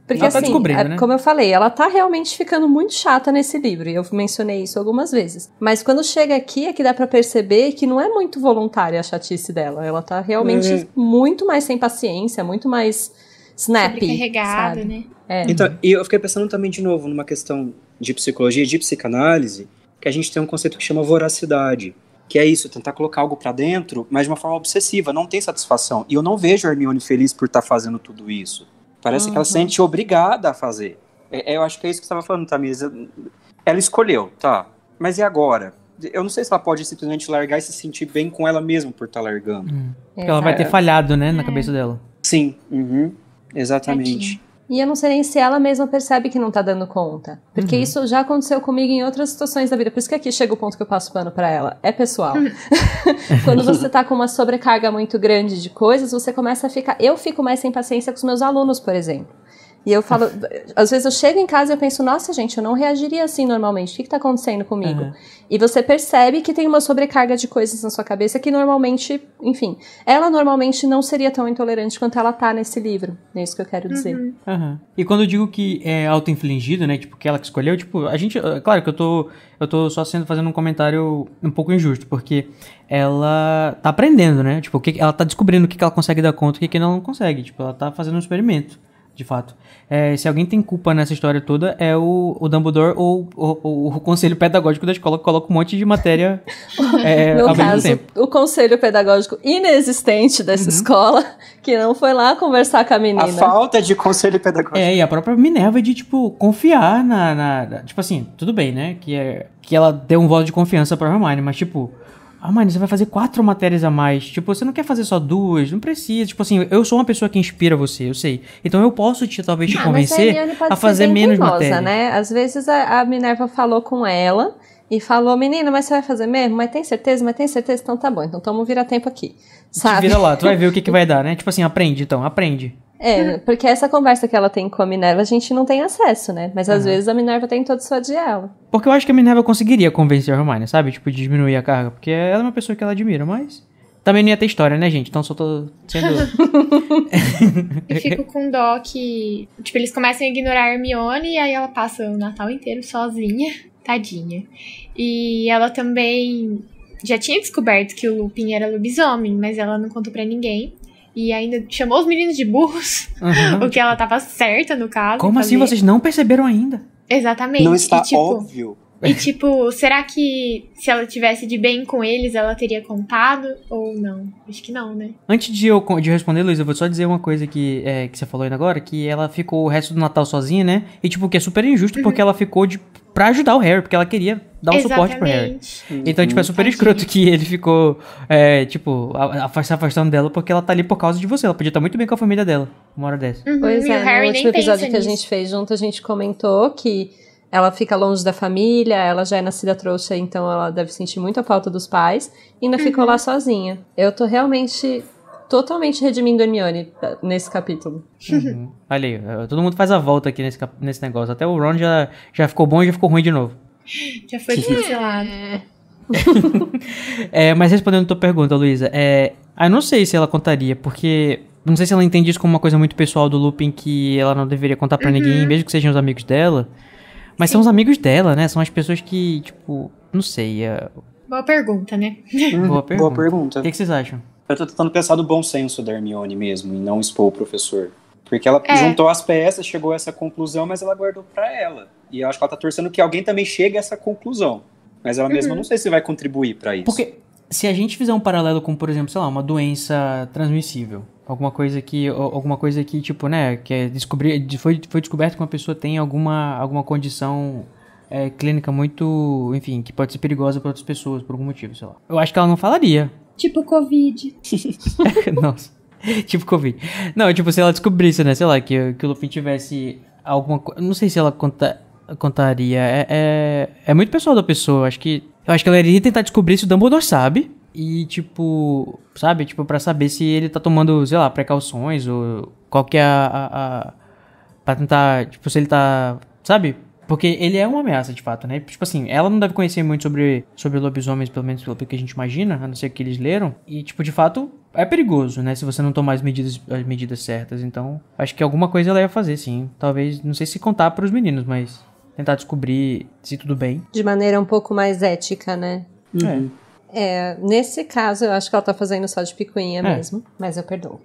Porque Ela tá assim, descobrindo, né? como eu falei, ela tá realmente ficando muito chata nesse livro, e eu mencionei isso algumas vezes. Mas quando chega aqui é que dá pra perceber que não é muito voluntária a chatice dela. Ela tá realmente muito mais sem paciência, muito mais snappy, Sobrecarregada, sabe? né? É. Então, e eu fiquei pensando também de novo numa questão de psicologia e de psicanálise, que a gente tem um conceito que chama voracidade, que é isso, tentar colocar algo pra dentro, mas de uma forma obsessiva, não tem satisfação. E eu não vejo a Hermione feliz por estar fazendo tudo isso. Parece que ela se sente obrigada a fazer. Eu acho que é isso que você estava falando, Tamires. Ela escolheu, tá, mas e agora? Eu não sei se ela pode simplesmente largar e se sentir bem com ela mesma por estar largando. Porque ela vai ter falhado, né, na cabeça dela. Sim, exatamente. E eu não sei nem se ela mesma percebe que não tá dando conta. Porque isso já aconteceu comigo em outras situações da vida. Por isso que aqui chega o ponto que eu passo pano pra ela. É pessoal. Quando você tá com uma sobrecarga muito grande de coisas, você começa a ficar... Eu fico mais sem paciência com os meus alunos, por exemplo. E eu falo... Às vezes eu chego em casa e eu penso, nossa, gente, eu não reagiria assim normalmente. O que tá acontecendo comigo? E você percebe que tem uma sobrecarga de coisas na sua cabeça que normalmente... Enfim, ela normalmente não seria tão intolerante quanto ela tá nesse livro. É isso que eu quero dizer. E quando eu digo que é auto-infligido, né, tipo, que ela que escolheu, tipo, a gente... Claro que eu tô só fazendo um comentário um pouco injusto, porque ela tá aprendendo, né? Tipo, ela tá descobrindo o que ela consegue dar conta e o que ela não consegue. Tipo, ela tá fazendo um experimento. De fato. Se alguém tem culpa nessa história toda, é o Dumbledore ou o conselho pedagógico da escola, que coloca um monte de matéria ao mesmo tempo. O conselho pedagógico inexistente dessa escola, que não foi lá conversar com a menina. A falta de conselho pedagógico. E a própria Minerva de, tipo, confiar tipo assim, tudo bem, né? Que ela deu um voto de confiança pra Hermione, mas, tipo... Hermione, você vai fazer 4 matérias a mais. Tipo, você não quer fazer só 2, não precisa. Tipo assim, eu sou uma pessoa que inspira você, eu sei. Então eu posso talvez te convencer a fazer menos matéria. Né? Às vezes a Minerva falou com ela e falou, menina, mas você vai fazer mesmo? Mas tem certeza? Mas tem certeza? Então tá bom, então vamos virar tempo aqui. Sabe? Vira lá, tu vai ver o que vai dar, né? Tipo assim, aprende. Porque essa conversa que ela tem com a Minerva, a gente não tem acesso, né? Mas às vezes a Minerva tentou dissuadir ela. Porque eu acho que a Minerva conseguiria convencer a Hermione, sabe? Tipo, de diminuir a carga. Porque ela é uma pessoa que ela admira, mas... Também não ia ter história, né, gente? Então só tô sendo... Eu fico com dó que... Tipo, eles começam a ignorar a Hermione e aí ela passa o Natal inteiro sozinha. Tadinha. E ela também já tinha descoberto que o Lupin era lobisomem, mas ela não contou pra ninguém. E ainda chamou os meninos de burros. O que ela tava certa, no caso. Como assim? Vocês não perceberam ainda? Exatamente. Não está e, tipo, óbvio. E, tipo, será que se ela tivesse de bem com eles, ela teria contado ou não? Acho que não, né? Antes de responder, Luísa, eu vou só dizer uma coisa que você falou ainda agora, que ela ficou o resto do Natal sozinha, né? E, tipo, que é super injusto, porque ela ficou pra ajudar o Harry, porque ela queria dar um suporte pro Harry. Então, tipo, é super escroto que ele ficou, se afastando dela, porque ela tá ali por causa de você. Ela podia estar muito bem com a família dela, uma hora dessa. Pois é, no último episódio que a gente fez junto, a gente comentou que ela fica longe da família, ela já é nascida trouxa, então ela deve sentir muita falta dos pais, e ainda ficou lá sozinha. Eu tô realmente, totalmente redimindo a Hermione nesse capítulo. Olha aí, todo mundo faz a volta aqui nesse negócio. Até o Ron já ficou bom e já ficou ruim de novo. Já foi cancelado. Mas respondendo a tua pergunta, Luísa, eu não sei se ela contaria, porque... Não sei se ela entende isso como uma coisa muito pessoal do Lupin, que ela não deveria contar pra ninguém, mesmo que sejam os amigos dela. Mas são os amigos dela, né? São as pessoas que, tipo, não sei. Boa pergunta, né? Boa pergunta. O que vocês acham? Eu tô tentando pensar no bom senso da Hermione mesmo, e não expor o professor. Porque ela juntou as peças, chegou a essa conclusão, mas ela guardou pra ela. E eu acho que ela tá torcendo que alguém também chegue a essa conclusão. Mas ela mesma não sei se vai contribuir pra isso. Porque se a gente fizer um paralelo com, por exemplo, sei lá, uma doença transmissível, alguma coisa que tipo, né, que foi descoberto que uma pessoa tem alguma condição clínica muito, enfim, que pode ser perigosa para outras pessoas por algum motivo, sei lá. Eu acho que ela não falaria. Tipo Covid. Nossa. Tipo Covid. Não, tipo, se ela descobrisse, né, sei lá, que o Lupin tivesse alguma coisa, não sei se ela contaria. É muito pessoal da pessoa. Eu acho que ela iria tentar descobrir se o Dumbledore sabe. E, tipo, sabe? Tipo, pra saber se ele tá tomando, sei lá, precauções ou qual que é pra tentar, tipo, se ele tá, sabe? Porque ele é uma ameaça, de fato, né? Tipo assim, ela não deve conhecer muito sobre lobisomens, pelo menos pelo que a gente imagina, a não ser que eles leram. E, tipo, de fato, é perigoso, né? Se você não tomar as medidas certas. Então, acho que alguma coisa ela ia fazer, sim. Talvez, não sei se contar pros meninos, mas tentar descobrir se tudo bem. De maneira um pouco mais ética, né? Nesse caso, eu acho que ela tá fazendo só de picuinha mesmo, mas eu perdoo.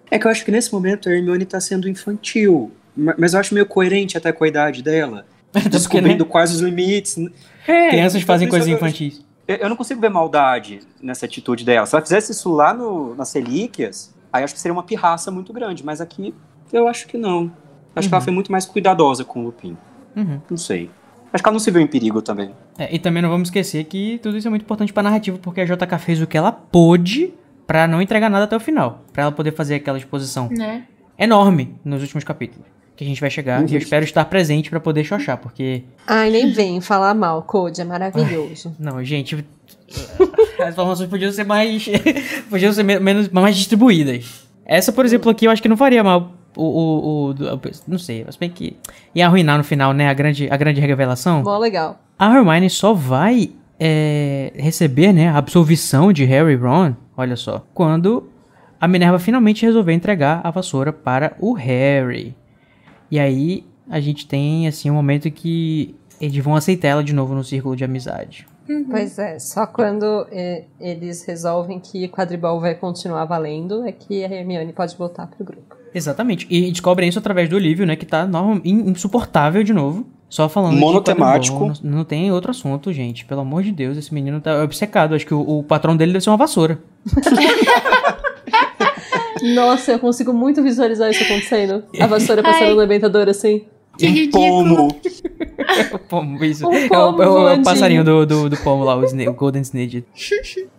É que eu acho que nesse momento a Hermione tá sendo infantil, mas eu acho meio coerente até com a idade dela, descobrindo quais os limites. Crianças fazem coisas infantis. Eu não consigo ver maldade nessa atitude dela. Se ela fizesse isso lá nas relíquias, aí acho que seria uma pirraça muito grande, mas aqui eu acho que não. Acho que ela foi muito mais cuidadosa com o Lupin. Não sei. Acho que ela não se viu em perigo também. E também não vamos esquecer que tudo isso é muito importante pra narrativa, porque a JK fez o que ela pôde pra não entregar nada até o final. Pra ela poder fazer aquela exposição enorme nos últimos capítulos. Que a gente vai chegar e eu espero estar presente pra poder xoxar, porque... Ai, nem vem falar mal, Code, é maravilhoso. Não, gente... As informações podiam ser mais... podiam ser mais distribuídas. Essa, por exemplo, aqui eu acho que não faria mal. Não sei, mas bem que ia arruinar no final, né, a grande revelação. Bom, legal. A Hermione só vai receber, né, a absolvição de Harry e Ron, olha só, quando a Minerva finalmente resolveu entregar a vassoura para o Harry. E aí a gente tem, assim, um momento que eles vão aceitar ela de novo no círculo de amizade. Pois é, só quando eles resolvem que o quadribol vai continuar valendo é que a Hermione pode voltar pro grupo. Exatamente, e descobrem isso através do Olívio, né, que tá insuportável de novo, só falando monotemático. Não tem outro assunto, gente, pelo amor de Deus, esse menino tá obcecado, acho que o patrão dele deve ser uma vassoura. Nossa, eu consigo muito visualizar isso acontecendo, a vassoura passando no debentador assim. Que ridículo. O pomo, isso. pomo É o passarinho do pomo lá, o Golden Snitch.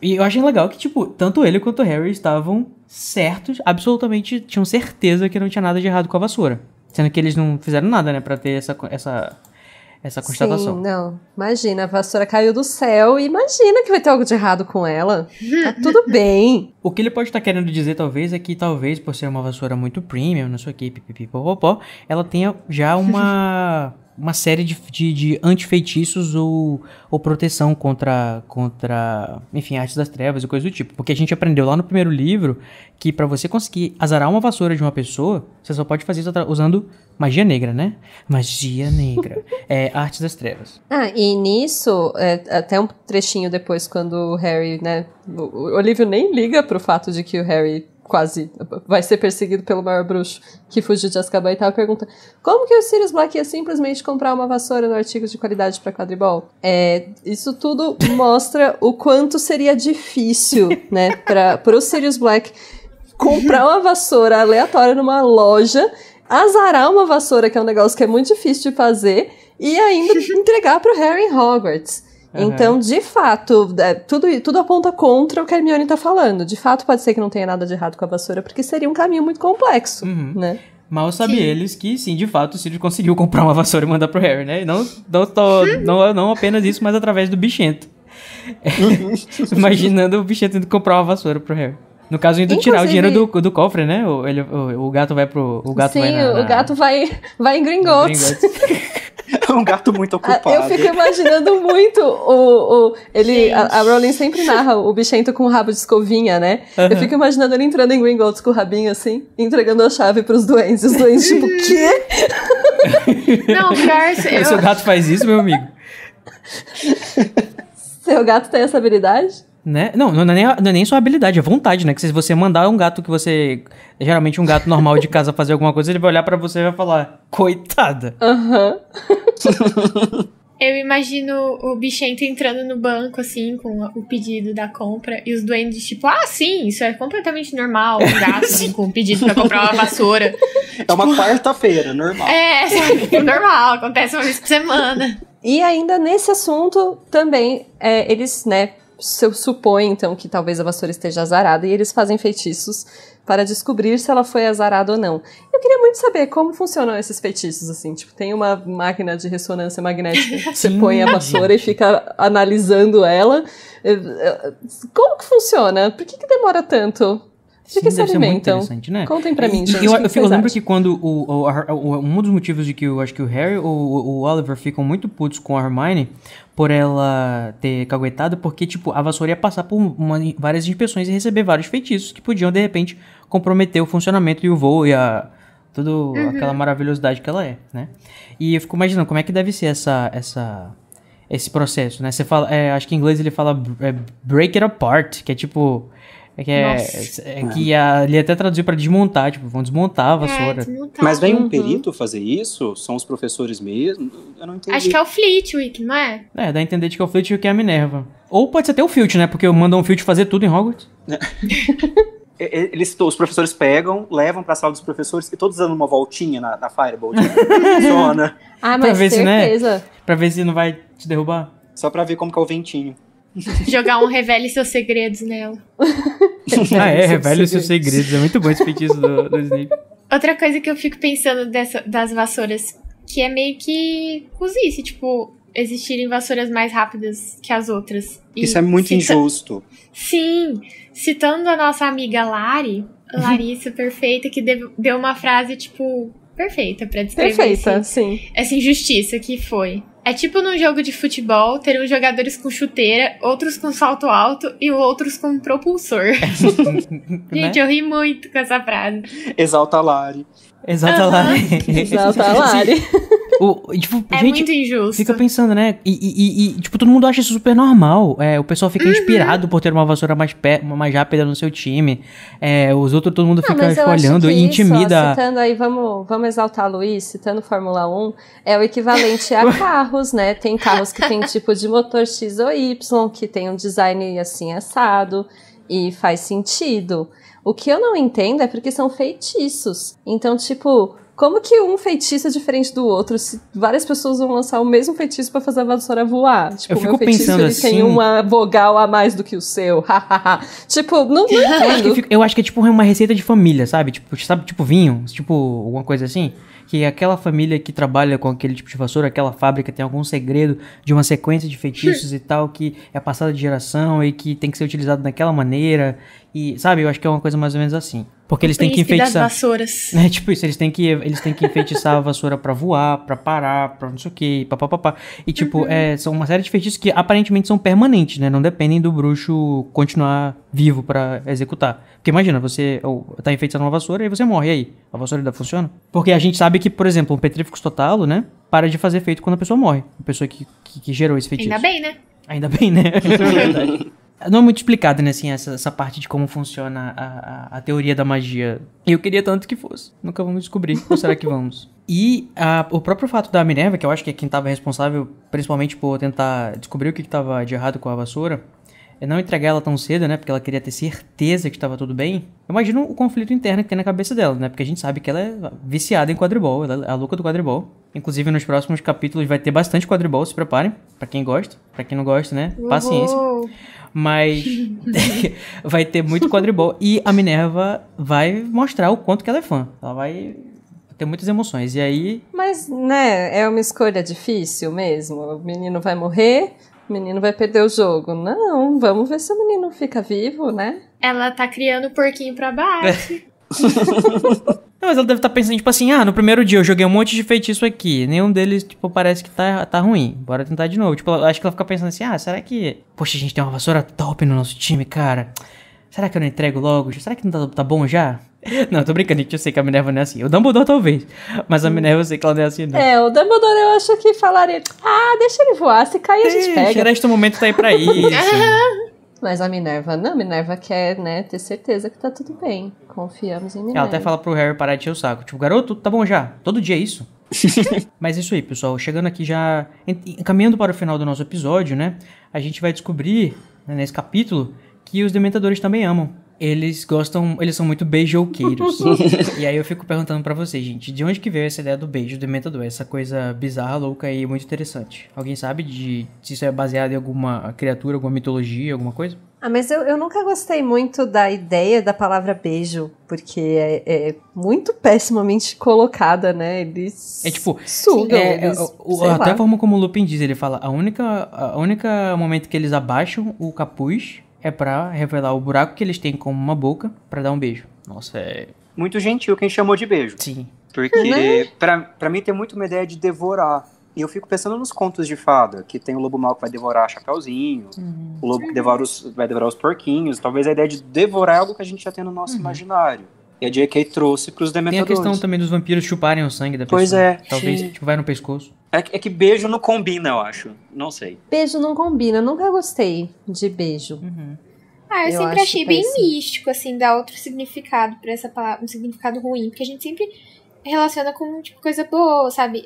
E eu achei legal que, tipo, tanto ele quanto o Harry estavam certos, absolutamente tinham certeza que não tinha nada de errado com a vassoura. Sendo que eles não fizeram nada, né, pra ter essa constatação. Sim, não. Imagina, a vassoura caiu do céu e imagina que vai ter algo de errado com ela. Tá tudo bem. O que ele pode estar querendo dizer, talvez, é que talvez, por ser uma vassoura muito premium, não sei o que, pipipipopopó, ela tenha já uma série de antifeitiços ou proteção contra, enfim, artes das trevas e coisa do tipo. Porque a gente aprendeu lá no primeiro livro que pra você conseguir azarar uma vassoura de uma pessoa, você só pode fazer isso usando magia negra, né? Magia negra. Artes das trevas. E nisso, até um trechinho depois, quando o Harry, né, o Olívio nem liga pro fato de que o Harry quase vai ser perseguido pelo maior bruxo que fugiu de Azkaban e tal, pergunta: como que o Sirius Black ia simplesmente comprar uma vassoura no artigo de qualidade pra quadribol? Isso tudo mostra o quanto seria difícil, né, pro Sirius Black comprar uma vassoura aleatória numa loja, azarar uma vassoura, que é um negócio que é muito difícil de fazer, e ainda entregar pro Harry em Hogwarts. Então, de fato, tudo aponta contra o que a Hermione tá falando. De fato, pode ser que não tenha nada de errado com a vassoura, porque seria um caminho muito complexo, né? Mal sabe eles que, sim, de fato, o Sirius conseguiu comprar uma vassoura e mandar pro Harry, né? E não apenas isso, mas através do bichento. Imaginando o bichento indo comprar uma vassoura pro Harry. No caso, indo tirar o dinheiro do cofre, né? O gato vai pro... O gato o gato vai em Gringotts. É um gato muito ocupado. Eu fico imaginando muito a Rowling sempre narra o bichento com o rabo de escovinha, né? Eu fico imaginando ele entrando em Gringotts com o rabinho assim, entregando a chave pros duendes. Os duendes tipo, quê? Não, pior... Seu gato faz isso, meu amigo? Seu gato tem essa habilidade? Né? Não é nem sua habilidade, é vontade, né? Que se você mandar um gato que você... Geralmente um gato normal de casa fazer alguma coisa, ele vai olhar pra você e vai falar: coitada. Eu imagino o bichento entrando no banco, assim, com o pedido da compra, e os duendes, tipo, sim, isso é completamente normal, um gato assim, com um pedido pra comprar uma vassoura. É uma quarta-feira, normal. Normal, acontece uma vez por semana. E ainda nesse assunto, também, eles, né, supõem, então, que talvez a vassoura esteja azarada, e eles fazem feitiços para descobrir se ela foi azarada ou não. Eu queria muito saber como funcionam esses feitiços, assim, tipo, tem uma máquina de ressonância magnética, você põe a vassoura e fica analisando ela. Como que funciona? Por que demora tanto? De que se alimentam? Né? Contem pra mim, gente. Eu lembro que quando um dos motivos de que eu acho que o Harry ou o Oliver ficam muito putos com a Hermione por ela ter caguetado, porque, tipo, a vassoura ia passar por várias inspeções e receber vários feitiços que podiam, de repente, comprometer o funcionamento e o voo e toda aquela maravilhosidade que ela é, né? E eu fico imaginando como é que deve ser esse processo, né? Você fala, acho que em inglês ele fala break it apart, que é tipo... que ali até traduziu pra desmontar, tipo, vão desmontar a vassoura. Mas vem um perito fazer isso? São os professores mesmo? Eu não entendi. Acho que é o Flitwick, não é? Dá a entender de que é o Flitwick e a Minerva. Ou pode ser até o Filch, né? Porque mandam o Filch fazer tudo em Hogwarts. Os professores pegam, levam pra sala dos professores e todos dando uma voltinha na Firebolt. Funciona. Mas pra ver certeza. Se, né? Pra ver se não vai te derrubar. Só pra ver como que é o ventinho. Jogar um revele seus segredos nela. Revele seus segredos. É muito bom esse feitiço do Snape. Outra coisa que eu fico pensando das vassouras, que é meio que cozice, tipo, existirem vassouras mais rápidas que as outras. Isso é muito injusto. Sim, citando a nossa amiga Larissa Perfeita, que deu uma frase, tipo, perfeita pra descrever essa injustiça que foi. É tipo num jogo de futebol, ter uns jogadores com chuteira, outros com salto alto e outros com propulsor. Gente, eu ri muito com essa frase. Exalta a Lari. Exalta a Lari. Exalta a Lari. Tipo, é gente, muito injusto. Fica pensando, né? E tipo, todo mundo acha isso super normal. O pessoal fica inspirado por ter uma vassoura mais rápida no seu time. Os outros, todo mundo fica olhando e intimida. Citando aí, vamos exaltar o Luiz, citando Fórmula 1, é o equivalente a carros, né? Tem carros que tem tipo de motor X ou Y, que tem um design assim assado, e faz sentido. O que eu não entendo é porque são feitiços. Então, tipo, como que um feitiço é diferente do outro se várias pessoas vão lançar o mesmo feitiço pra fazer a vassoura voar? Tipo, eu fico meu feitiço pensando ele assim... tem uma vogal a mais do que o seu. Tipo, não entendo. Eu acho que é tipo uma receita de família, sabe? Tipo vinho, tipo alguma coisa assim. que aquela família que trabalha com aquele tipo de vassoura, aquela fábrica tem algum segredo de uma sequência de feitiços e tal, que é passada de geração e que tem que ser utilizado daquela maneira. E, sabe, eu acho que é uma coisa mais ou menos assim. Porque eles têm que enfeitiçar... das vassouras. É tipo isso, eles têm que enfeitiçar a vassoura pra voar, pra parar, pra não sei o que, papapá. E tipo, são uma série de feitiços que aparentemente são permanentes, né? Não dependem do bruxo continuar vivo pra executar. Porque imagina, você tá enfeitiçando uma vassoura e você morre, e aí? A vassoura ainda funciona? Porque a gente sabe que, por exemplo, um Petrificus Totalo, né? Para de fazer efeito quando a pessoa morre. A pessoa que gerou esse feitiço. Ainda bem, né? Ainda bem, né? É verdade. Não é muito explicado, né, assim, essa parte de como funciona a teoria da magia. E eu queria tanto que fosse. Nunca vamos descobrir. Ou será que vamos? E o próprio fato da Minerva, que eu acho que é quem estava responsável, principalmente por tentar descobrir o que estava de errado com a vassoura, é não entregar ela tão cedo, né, porque ela queria ter certeza que estava tudo bem. Eu imagino o conflito interno que tem na cabeça dela, né, porque a gente sabe que ela é viciada em quadribol, ela é a louca do quadribol. Inclusive, nos próximos capítulos vai ter bastante quadribol, se preparem. Pra quem gosta, pra quem não gosta, né, paciência. Mas vai ter muito quadribol. E a Minerva vai mostrar o quanto que ela é fã. Ela vai ter muitas emoções. E aí... Mas, né, é uma escolha difícil mesmo. O menino vai morrer, o menino vai perder o jogo. Não, vamos ver se o menino fica vivo, né? Ela tá criando o porquinho pra baixo. Não, mas ela deve estar pensando, tipo assim, no primeiro dia eu joguei um monte de feitiço aqui. Nenhum deles, tipo, parece que tá ruim. Bora tentar de novo. Tipo, acho que ela fica pensando assim, será que... Poxa, a gente tem uma vassoura top no nosso time, cara. Será que eu não entrego logo? Será que não tá bom já? Não, eu tô brincando, gente. Eu sei que a Minerva não é assim. O Dumbledore talvez. Mas a Minerva eu sei que ela não é assim, não. O Dumbledore eu acho que falaria, deixa ele voar, se cair a gente pega. Este momento tá aí pra isso. Mas a Minerva não, a Minerva quer, né, ter certeza que tá tudo bem. Confiamos em Minerva. Ela até fala pro Harry parar de encher o saco. Tipo, garoto, tá bom já. Todo dia é isso. Mas isso aí, pessoal. Chegando aqui já... Encaminhando para o final do nosso episódio, né? A gente vai descobrir, né, nesse capítulo, que os Dementadores também amam. Eles são muito beijoqueiros. E aí eu fico perguntando pra vocês, gente, de onde que veio essa ideia do beijo do Dementador? Essa coisa bizarra, louca e muito interessante. Alguém sabe se isso é baseado em alguma criatura, alguma mitologia, alguma coisa? Mas eu nunca gostei muito da ideia da palavra beijo, porque é muito pessimamente colocada, né? Eles sugam. Até a forma como o Lupin diz, ele fala, a única momento que eles abaixam o capuz é pra revelar o buraco que eles têm como uma boca pra dar um beijo. Nossa, é... Muito gentil quem chamou de beijo. Sim. Porque, pra mim, tem muito uma ideia de devorar. E eu fico pensando nos contos de fada, que tem o lobo mau que vai devorar Chapeuzinho, o lobo que vai devorar os porquinhos. Talvez a ideia de devorar é algo que a gente já tem no nosso imaginário. E a J.K. trouxe pros Dementadores. Tem a questão também dos vampiros chuparem o sangue da pessoa. Pois é. Talvez, tipo, vai no pescoço. É que beijo não combina, eu acho. Não sei. Beijo não combina. Eu nunca gostei de beijo. Eu sempre achei bem místico, assim, dar outro significado pra essa palavra, um significado ruim. Porque a gente sempre relaciona com, tipo, coisa boa, sabe?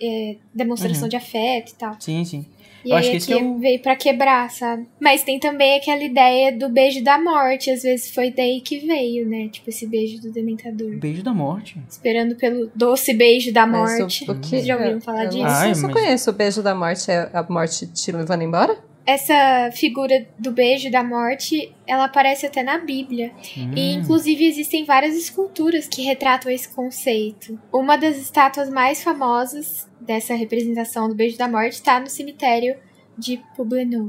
Demonstração de afeto e tal. Sim, sim. E aí aqui veio pra quebrar, sabe? Mas tem também aquela ideia do beijo da morte. Às vezes foi daí que veio, né? Tipo, esse beijo do Dementador. Beijo da morte? Esperando pelo doce beijo da morte. Vocês já ouviram falar disso? Eu só conheço o beijo da morte. É a morte te levando embora? Essa figura do beijo da morte, ela aparece até na Bíblia. E, inclusive, existem várias esculturas que retratam esse conceito. Uma das estátuas mais famosas dessa representação do beijo da morte está no cemitério de Poblenou.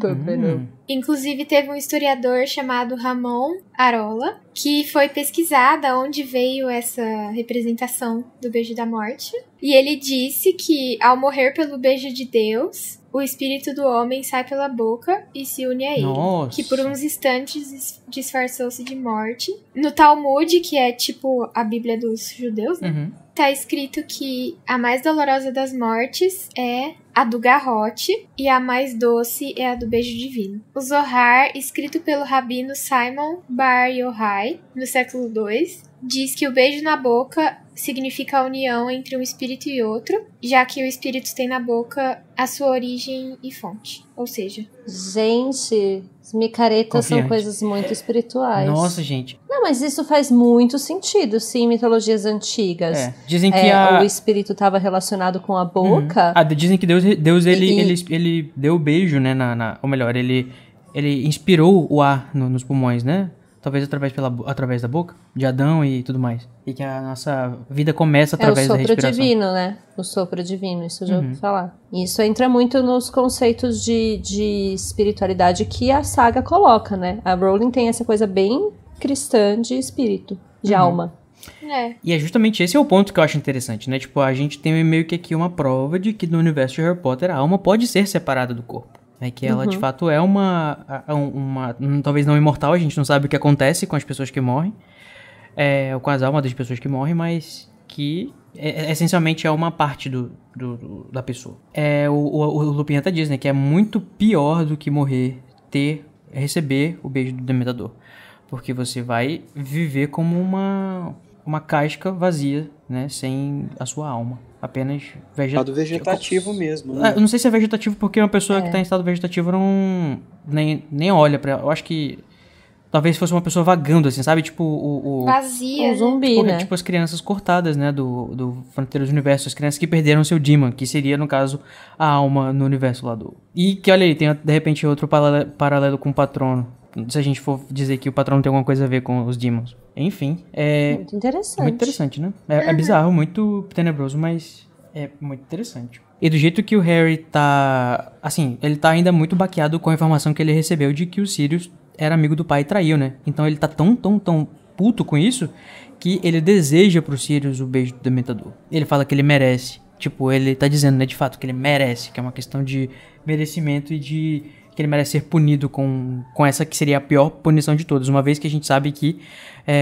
Inclusive, teve um historiador chamado Ramon Arola, que foi pesquisar de onde veio essa representação do beijo da morte. E ele disse que, ao morrer pelo beijo de Deus, o espírito do homem sai pela boca e se une a ele. Nossa. Que por uns instantes disfarçou-se de morte. No Talmud, que é tipo a Bíblia dos judeus, né? Tá escrito que a mais dolorosa das mortes é a do garrote e a mais doce é a do beijo divino. O Zohar, escrito pelo rabino Simon Bar Yochai, no século II, diz que o beijo na boca significa a união entre um espírito e outro, já que o espírito tem na boca a sua origem e fonte. Ou seja... Gente, as micaretas são coisas muito espirituais. Nossa, gente. Não, mas isso faz muito sentido, sim, em mitologias antigas. Dizem que o espírito estava relacionado com a boca. Dizem que Deus ele deu o beijo, né? Ou melhor, ele inspirou o ar nos pulmões, né? talvez através da boca, de Adão e tudo mais. E que a nossa vida começa através da respiração. É o sopro divino, né? O sopro divino, isso eu já ouvi falar. E isso entra muito nos conceitos de espiritualidade que a saga coloca, né? A Rowling tem essa coisa bem cristã de espírito, de alma. E é justamente esse é o ponto que eu acho interessante, né? Tipo, a gente tem meio que aqui uma prova de que no universo de Harry Potter a alma pode ser separada do corpo. É que ela, de fato, é uma talvez não imortal, a gente não sabe o que acontece com as pessoas que morrem, com as almas das pessoas que morrem, mas que essencialmente é uma parte da pessoa. O Lupin até diz, né, que é muito pior do que morrer, receber o beijo do Dementador, porque você vai viver como uma casca vazia, né, sem a sua alma. Apenas vegetativo mesmo, né? Eu não sei se é vegetativo porque uma pessoa que tá em estado vegetativo não nem olha pra... Eu acho que talvez fosse uma pessoa vagando, assim, sabe? Tipo vazia, um zumbi, né? Tipo as crianças cortadas, né? Do Fronteiras do Universo. As crianças que perderam seu Demon, que seria, no caso, a alma no universo lá do... E que, olha aí, tem de repente outro paralelo com o Patrono. Se a gente for dizer que o Patrono tem alguma coisa a ver com os Demons. Enfim, muito interessante. Muito interessante, né? É bizarro, muito tenebroso, mas é muito interessante. E do jeito que o Harry tá... Assim, ele tá ainda muito baqueado com a informação que ele recebeu de que o Sirius era amigo do pai e traiu, né? Então ele tá tão puto com isso que ele deseja pro Sirius o beijo do Dementador. Ele fala que ele merece. Tipo, ele tá dizendo, né, de fato, que ele merece. Que é uma questão de merecimento e de... que ele merece ser punido com essa que seria a pior punição de todas, uma vez que a gente sabe que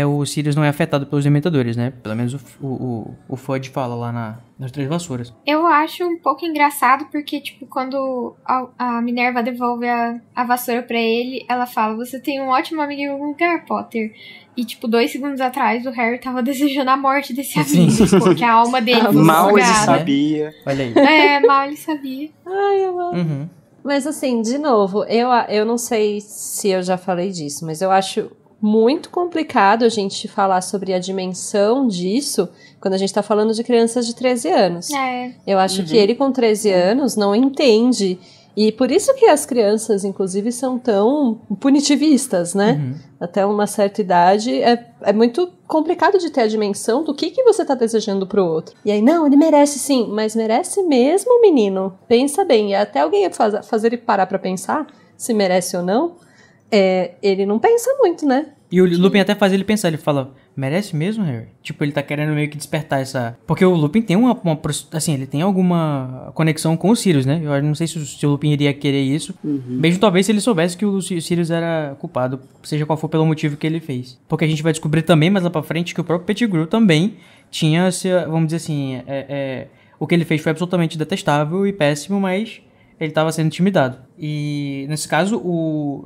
o Sirius não é afetado pelos Dementadores, né? Pelo menos o Fudge fala lá nas Três Vassouras. Eu acho um pouco engraçado porque, tipo, quando a Minerva devolve a vassoura pra ele, ela fala, você tem um ótimo amigo em algum lugar, Potter. E, tipo, 2 segundos atrás, o Harry tava desejando a morte desse amigo, porque a alma dele foi mal sugada. ele sabia. Olha aí. Mal ele sabia. Ai, eu amo. Mas assim, de novo, eu não sei se eu já falei disso, mas eu acho muito complicado a gente falar sobre a dimensão disso quando a gente tá falando de crianças de 13 anos. Eu acho que ele com 13 anos não entende. E por isso que as crianças, inclusive, são tão punitivistas, né? Até uma certa idade, é muito complicado de ter a dimensão do que você tá desejando pro outro. E aí, não, ele merece sim, mas merece mesmo, menino? Pensa bem. E até alguém fazer ele parar pra pensar se merece ou não, ele não pensa muito, né? E o Lupin até faz ele pensar, ele fala, merece mesmo, Harry? Tipo, ele tá querendo meio que despertar essa... Porque o Lupin tem assim, ele tem alguma conexão com o Sirius, né? Eu não sei se o Lupin iria querer isso. Mesmo talvez se ele soubesse que o Sirius era culpado, seja qual for pelo motivo que ele fez. Porque a gente vai descobrir também, mais lá pra frente, que o próprio Pettigrew também tinha, vamos dizer assim, o que ele fez foi absolutamente detestável e péssimo, mas... ele tava sendo intimidado. E, nesse caso,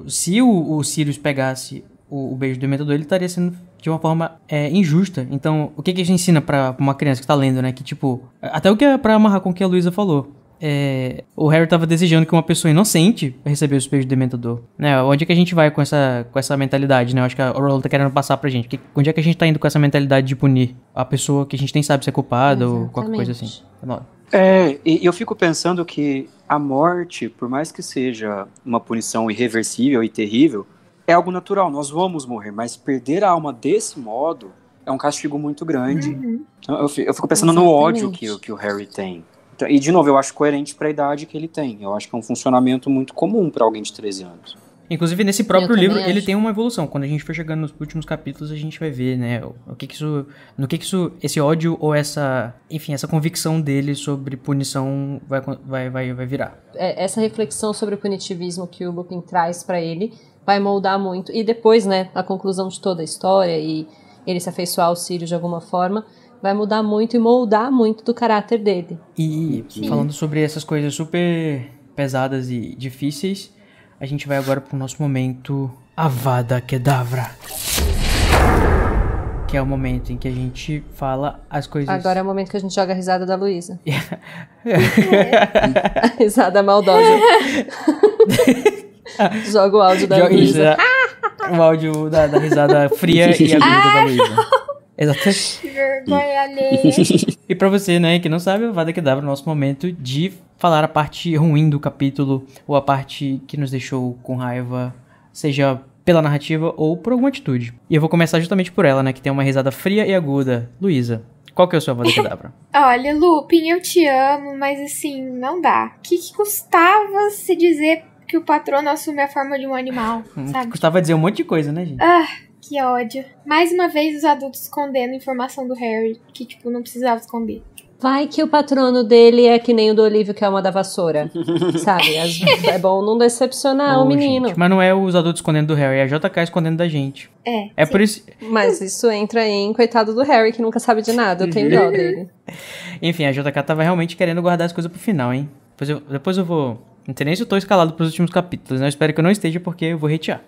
se o Sirius pegasse o beijo do Dementador, ele estaria sendo de uma forma injusta. Então, o que isso ensina pra uma criança que tá lendo, né? Que, tipo... Até o que é pra amarrar com o que a Luísa falou. O Harry tava desejando que uma pessoa inocente recebesse o beijo do Dementador. Né? Onde é que a gente vai com essa mentalidade, né? Eu acho que a Rowling tá querendo passar pra gente. Onde é que a gente tá indo com essa mentalidade de punir a pessoa que a gente nem sabe se é culpada ou qualquer coisa assim? E eu fico pensando que a morte, por mais que seja uma punição irreversível e terrível, é algo natural, nós vamos morrer, mas perder a alma desse modo é um castigo muito grande. Então, eu fico pensando no ódio que o Harry tem. Então, e, de novo, eu acho coerente para a idade que ele tem. Eu acho que é um funcionamento muito comum para alguém de 13 anos. Inclusive, nesse próprio livro, ele tem uma evolução. Quando a gente for chegando nos últimos capítulos, a gente vai ver, né, esse ódio ou essa convicção dele sobre punição vai virar. Essa reflexão sobre o punitivismo que o Lupin traz pra ele vai moldar muito. E depois, né, a conclusão de toda a história e ele se afeiçoar ao Sirius de alguma forma, vai mudar muito e moldar muito do caráter dele. E falando sobre essas coisas super pesadas e difíceis, a gente vai agora pro nosso momento Avada Kedavra. Que é o momento em que a gente fala as coisas... Agora é o momento que a gente joga a risada da Luísa. A risada maldosa. Joga o áudio da Luísa. O áudio da risada fria e aguda da Luísa. Exatamente. Que vergonha alheia. E pra você, né, que não sabe, o Avada Kedavra é o nosso momento de falar a parte ruim do capítulo ou a parte que nos deixou com raiva, seja pela narrativa ou por alguma atitude. E eu vou começar justamente por ela, né, que tem uma risada fria e aguda. Luísa, qual que é o seu Avada Kedavra? Olha, Lupin, eu te amo, mas assim, não dá. O que custava se dizer que o patrono assume a forma de um animal, sabe? Custava dizer um monte de coisa, né, gente? Ah, que ódio. Mais uma vez os adultos escondendo informação do Harry, que, tipo, não precisava esconder. Vai que o patrono dele é que nem o do Olívio, que é uma da vassoura. Sabe? É bom não decepcionar o menino. Gente, mas não é os adultos escondendo do Harry, é a JK escondendo da gente. É sim. por isso... Mas isso entra em coitado do Harry, que nunca sabe de nada. Eu tenho dó dele. Enfim, a JK tava realmente querendo guardar as coisas pro final, hein? Depois eu vou... Não sei nem se eu tô escalado pros últimos capítulos, né? Eu espero que eu não esteja, porque eu vou hatear.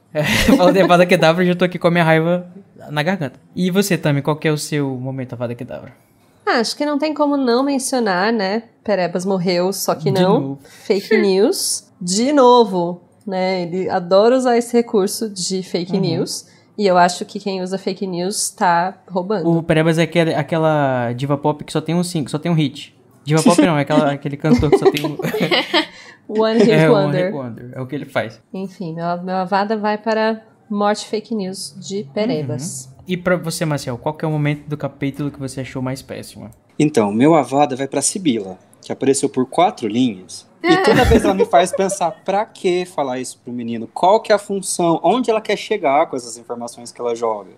Falando de Avada Kedavra, eu já tô aqui com a minha raiva na garganta. E você, Tami, qual que é o seu momento Avada Kedavra? Acho que não tem como não mencionar, né? Perebas morreu, só que De não. novo. Fake news. De novo, né? Ele adora usar esse recurso de fake news. E eu acho que quem usa fake news tá roubando. O Perebas é aquela diva pop que só tem só tem um hit. Diva pop não, é aquele cantor que só tem um... One Hit One Wonder. Hit Wonder. É o que ele faz. Enfim, meu Avada vai para morte fake news de Perebas. E pra você, Marcel, qual que é o momento do capítulo que você achou mais péssimo? Então, meu Avada vai pra Sibila, que apareceu por 4 linhas. E toda vez ela me faz pensar, pra que falar isso pro menino? Qual que é a função? Onde ela quer chegar com essas informações que ela joga?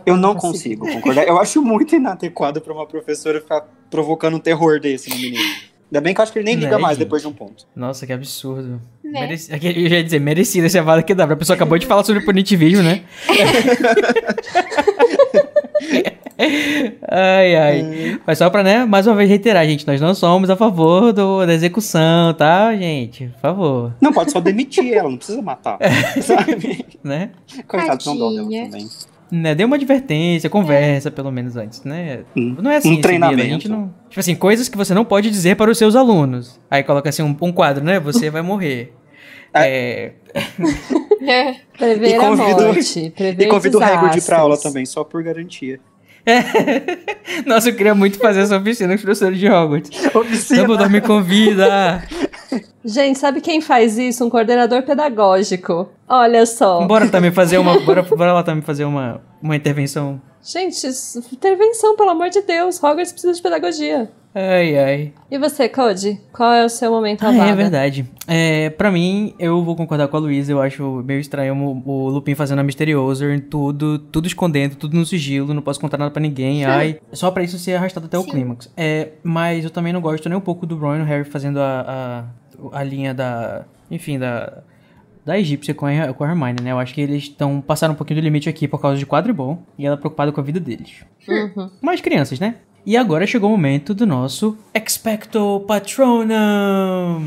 Eu não consigo concordar. Eu acho muito inadequado pra uma professora ficar provocando um terror desse no menino. Ainda bem que eu acho que ele nem liga mais depois de um ponto. Nossa, que absurdo. Né? Eu já ia dizer, merecido esse Avada Kedavra. A pessoa acabou de falar sobre punitivismo, né? Ai. Mas só pra, né, mais uma vez reiterar, gente, nós não somos a favor da execução, tá, gente? Por favor. Não, pode só demitir ela, não precisa matar. Sabe? Né? Coitado, não dó dela Tadinha. também. Né, dê uma advertência, conversa pelo menos antes, né? Não é assim, Um treinamento. A gente não... Tipo assim, coisas que você não pode dizer para os seus alunos. Aí coloca assim um quadro, né? Você vai morrer. Prever a morte, prever E convido o Hagrid desastres. pra aula também, só por garantia. Nossa, eu queria muito fazer essa oficina com os professores de Hogwarts. Dumbledore me convida. Gente, sabe quem faz isso? Um coordenador pedagógico. Olha só. Bora também fazer bora lá também fazer uma intervenção. Gente, intervenção, pelo amor de Deus. Hogwarts precisa de pedagogia. Ai. E você, Cody? Qual é o seu momento Ah, Avada? é verdade. Pra mim, eu vou concordar com a Luísa. Eu acho meio estranho o Lupin fazendo a Mysteriosa em tudo escondendo, tudo no sigilo, não posso contar nada pra ninguém. Ai, só pra isso ser arrastado até o clímax. Mas eu também não gosto nem um pouco do Ron e o Harry fazendo a linha da egípcia com a Hermione, né? Eu acho que eles passaram um pouquinho do limite aqui por causa de Quadribol e ela preocupada com a vida deles. Mas crianças, né? E agora chegou o momento do nosso Expecto Patronum!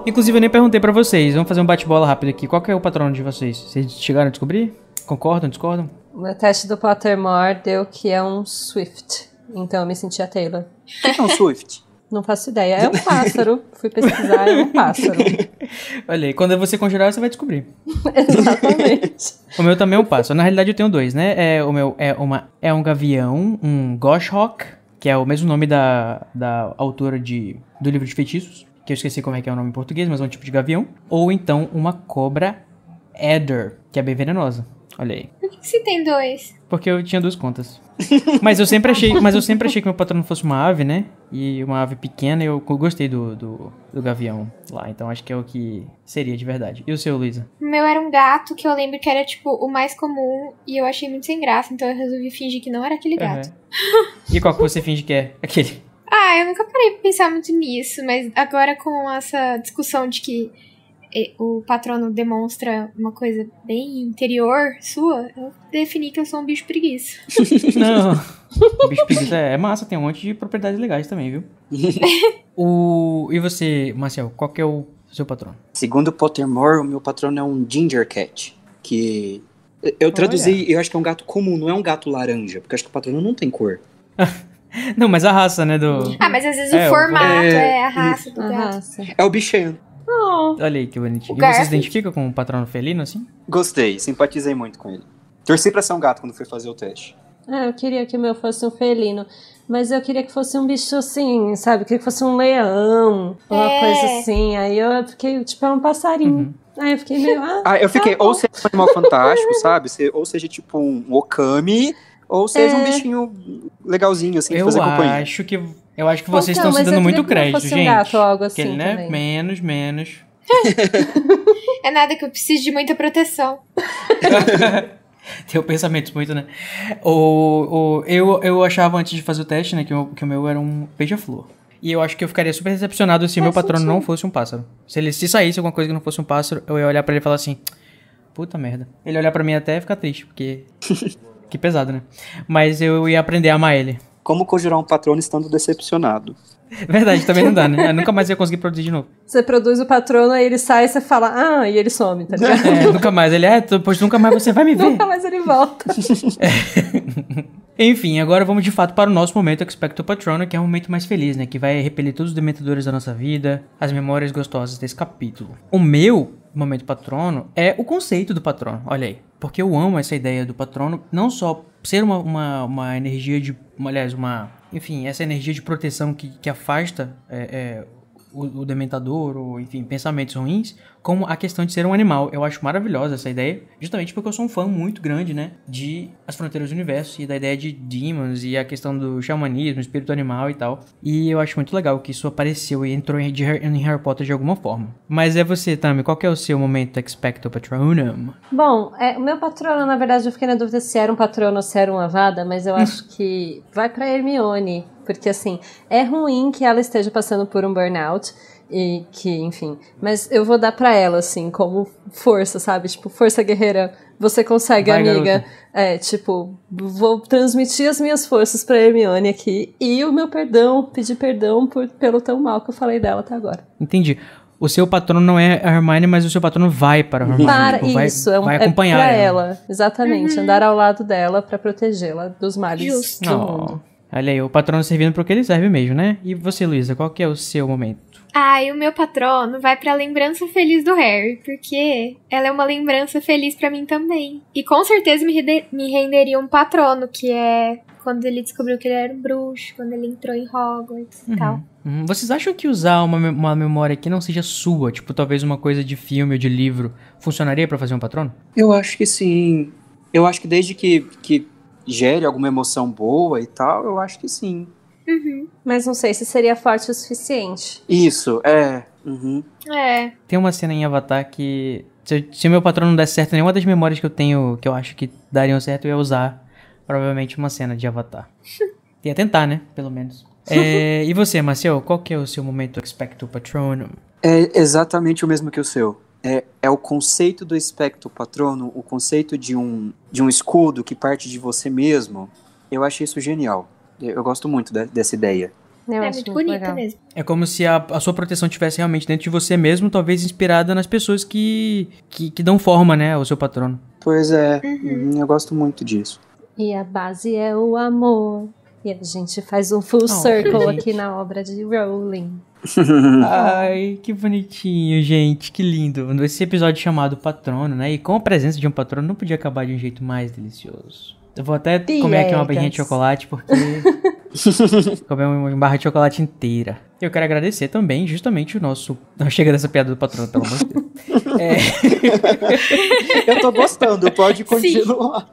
Inclusive, eu nem perguntei pra vocês. Vamos fazer um bate-bola rápido aqui. Qual que é o patrono de vocês? Vocês chegaram a descobrir? Concordam, discordam? O meu teste do Pottermore deu que é um Swift. Então eu me senti a Taylor. O que é um Swift? Não faço ideia. É um pássaro. Fui pesquisar, é um pássaro. Olha aí, quando você conjurar, você vai descobrir. Exatamente. O meu também é um pássaro. Na realidade, eu tenho 2, né? O meu é um gavião, um Goshawk, que é o mesmo nome da autora do livro de feitiços, que eu esqueci como é que é o nome em português, mas é um tipo de gavião. Ou então uma cobra Adder, que é bem venenosa. Olha aí. Por que você tem 2? Porque eu tinha 2 contas. Mas eu sempre achei que meu patrono fosse uma ave, né? E uma ave pequena, eu gostei do gavião lá. Então acho que é o que seria de verdade. E o seu, Luísa? O meu era um gato que eu lembro que era, tipo, o mais comum e eu achei muito sem graça, então eu resolvi fingir que não era aquele gato. E qual que você finge que é? Aquele. Eu nunca parei pra pensar muito nisso, mas agora com essa discussão de que o patrono demonstra uma coisa bem interior sua, eu defini que eu sou um bicho preguiça. Não. O bicho preguiça é massa, tem um monte de propriedades legais também, viu? E você, Marcel, qual que é o seu patrono? Segundo o Pottermore, o meu patrono é um Ginger Cat, que eu traduzi, eu acho que é um gato comum, não é um gato laranja, porque acho que o patrono não tem cor. Não, mas a raça, né, mas às vezes o formato é a raça do gato. É o bichano. Olha aí que bonitinho. E Garfield. você se identifica com um patrono felino, assim? Gostei, simpatizei muito com ele. Torci pra ser um gato quando fui fazer o teste. eu queria que o meu fosse um felino. Mas eu queria que fosse um bicho assim, sabe? Eu queria que fosse um leão, uma coisa assim. Aí eu fiquei, tipo, é um passarinho. Aí eu fiquei meio... eu fiquei, ou seja um animal fantástico, sabe? Ou seja, tipo um okami, ou seja um bichinho legalzinho, assim, de fazer companhia. Eu acho que vocês estão se dando muito crédito, gente. Um gato ou algo assim, ele, né? também. Menos. É nada que eu preciso de muita proteção. Tem pensamentos muito, né? Eu achava antes de fazer o teste, né, que o meu era um beija-flor. E eu acho que eu ficaria super decepcionado se meu patrono não fosse um pássaro. Se saísse alguma coisa que não fosse um pássaro, eu ia olhar pra ele e falar assim, puta merda. Ele ia olhar pra mim até e ficar triste, porque... que pesado, né? Mas eu ia aprender a amar ele. Como conjurar um patrono estando decepcionado? Verdade, também não dá, né? Eu nunca mais ia conseguir produzir de novo. Você produz o patrono, aí ele sai, você fala, e ele some, tá ligado? Nunca mais. Ele, depois nunca mais você vai me ver. Nunca mais ele volta. Enfim, agora vamos de fato para o nosso momento Expecto Patrono, que é um momento mais feliz, né? Que vai repelir todos os dementadores da nossa vida, as memórias gostosas desse capítulo. O meu momento patrono é o conceito do patrono, olha aí. Porque eu amo essa ideia do patrono, não só ser uma energia de... Aliás, enfim, essa energia de proteção que afasta o dementador, ou enfim, pensamentos ruins, como a questão de ser um animal. Eu acho maravilhosa essa ideia, justamente porque eu sou um fã muito grande, né, de As Fronteiras do Universo e da ideia de demons e a questão do xamanismo, espírito animal e tal. E eu acho muito legal que isso apareceu e entrou em Harry Potter de alguma forma. Mas é você, Tami, qual que é o seu momento Expecto Patronum? Bom, o meu patrono, na verdade, eu fiquei na dúvida se era um patrono ou se era uma avada, mas eu acho que vai pra Hermione. Porque, assim, é ruim que ela esteja passando por um burnout e que, enfim... Mas eu vou dar pra ela, assim, como força, sabe? Tipo, força guerreira, você consegue, vai, amiga. Garota. Vou transmitir as minhas forças pra Hermione aqui. E o meu perdão, pedir perdão pelo tão mal que eu falei dela até agora. Entendi. O seu patrono não é a Hermione, mas o seu patrono vai para a Hermione. Vai acompanhar pra ela. Exatamente, andar ao lado dela pra protegê-la dos males do mundo. Olha aí, o patrono servindo pro que ele serve mesmo, né? E você, Luísa, qual que é o seu momento? E o meu patrono vai pra lembrança feliz do Harry, porque ela é uma lembrança feliz pra mim também. E com certeza me renderia um patrono, que é quando ele descobriu que ele era um bruxo, quando ele entrou em Hogwarts e tal. Vocês acham que usar uma memória que não seja sua, tipo talvez uma coisa de filme ou de livro, funcionaria pra fazer um patrono? Eu acho que sim. Eu acho que desde que gere alguma emoção boa e tal, eu acho que sim. Mas não sei se seria forte o suficiente. Isso, Tem uma cena em Avatar que se o meu patrono não desse certo, nenhuma das memórias que eu tenho, que eu acho que dariam certo, eu ia usar provavelmente uma cena de Avatar. Ia tentar, né? Pelo menos. E você, Marcel, qual que é o seu momento Expecto Patronum? É exatamente o mesmo que o seu. É o conceito do Expecto Patrono, o conceito de um escudo que parte de você mesmo. Eu achei isso genial. Eu gosto muito dessa ideia. É muito bonita legal. Mesmo. É como se a sua proteção estivesse realmente dentro de você mesmo, talvez inspirada nas pessoas que dão forma, né, ao seu patrono. Pois é, eu gosto muito disso. E a base é o amor. E a gente faz um full circle aqui na obra de Rowling. Ai, que bonitinho, gente, que lindo. Esse episódio chamado Patrono, né? E com a presença de um patrono não podia acabar de um jeito mais delicioso. Eu vou até comer aqui uma barrinha de chocolate, porque... comer uma barra de chocolate inteira. Eu quero agradecer também, justamente, o nosso... Não chega dessa piada do patrono, pelo amor de Deus. Eu tô gostando, pode continuar.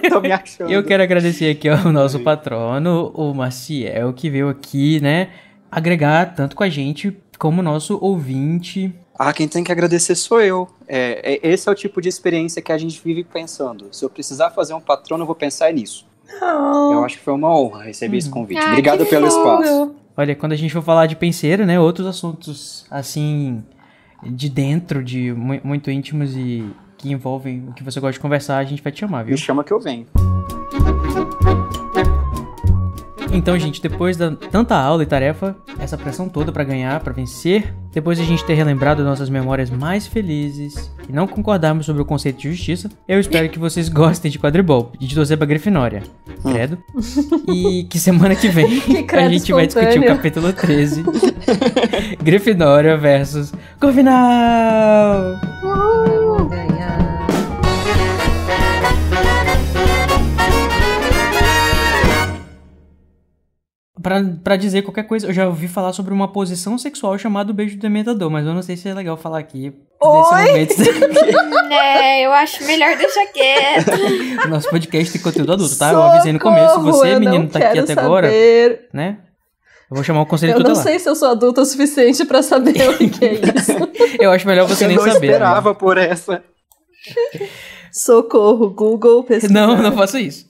Tô me achando. Eu quero agradecer aqui ao nosso patrono, o Maciel, que veio aqui, né, agregar tanto com a gente como nosso ouvinte. Quem tem que agradecer sou eu. Esse é o tipo de experiência que a gente vive pensando. Se eu precisar fazer um patrono, eu vou pensar nisso. Eu acho que foi uma honra receber esse convite. Obrigado pelo espaço. Olha, quando a gente for falar de penseira, né, outros assuntos, assim, de dentro, de muito íntimos e que envolvem o que você gosta de conversar, a gente vai te chamar, viu? Me chama que eu venho. Então, gente, depois da tanta aula e tarefa, essa pressão toda pra ganhar, pra vencer, depois de a gente ter relembrado nossas memórias mais felizes e não concordarmos sobre o conceito de justiça, eu espero que vocês gostem de quadribol e de torcer pra Grifinória. Credo. E que semana que vem a gente vai discutir o capítulo 13. Grifinória versus Corvinal! pra dizer qualquer coisa. Eu já ouvi falar sobre uma posição sexual chamada beijo do dementador, mas eu não sei se é legal falar aqui nesse momento. Eu acho melhor deixar quieto. O nosso podcast tem conteúdo adulto, tá? Eu avisei no começo. Você, menino, tá aqui até agora, né? Eu vou chamar o conselho tutelar. Eu não sei se eu sou adulta o suficiente pra saber o que é isso. Eu acho melhor você nem saber. Eu não esperava por essa. Socorro, Google, pesquisa. Não faço isso.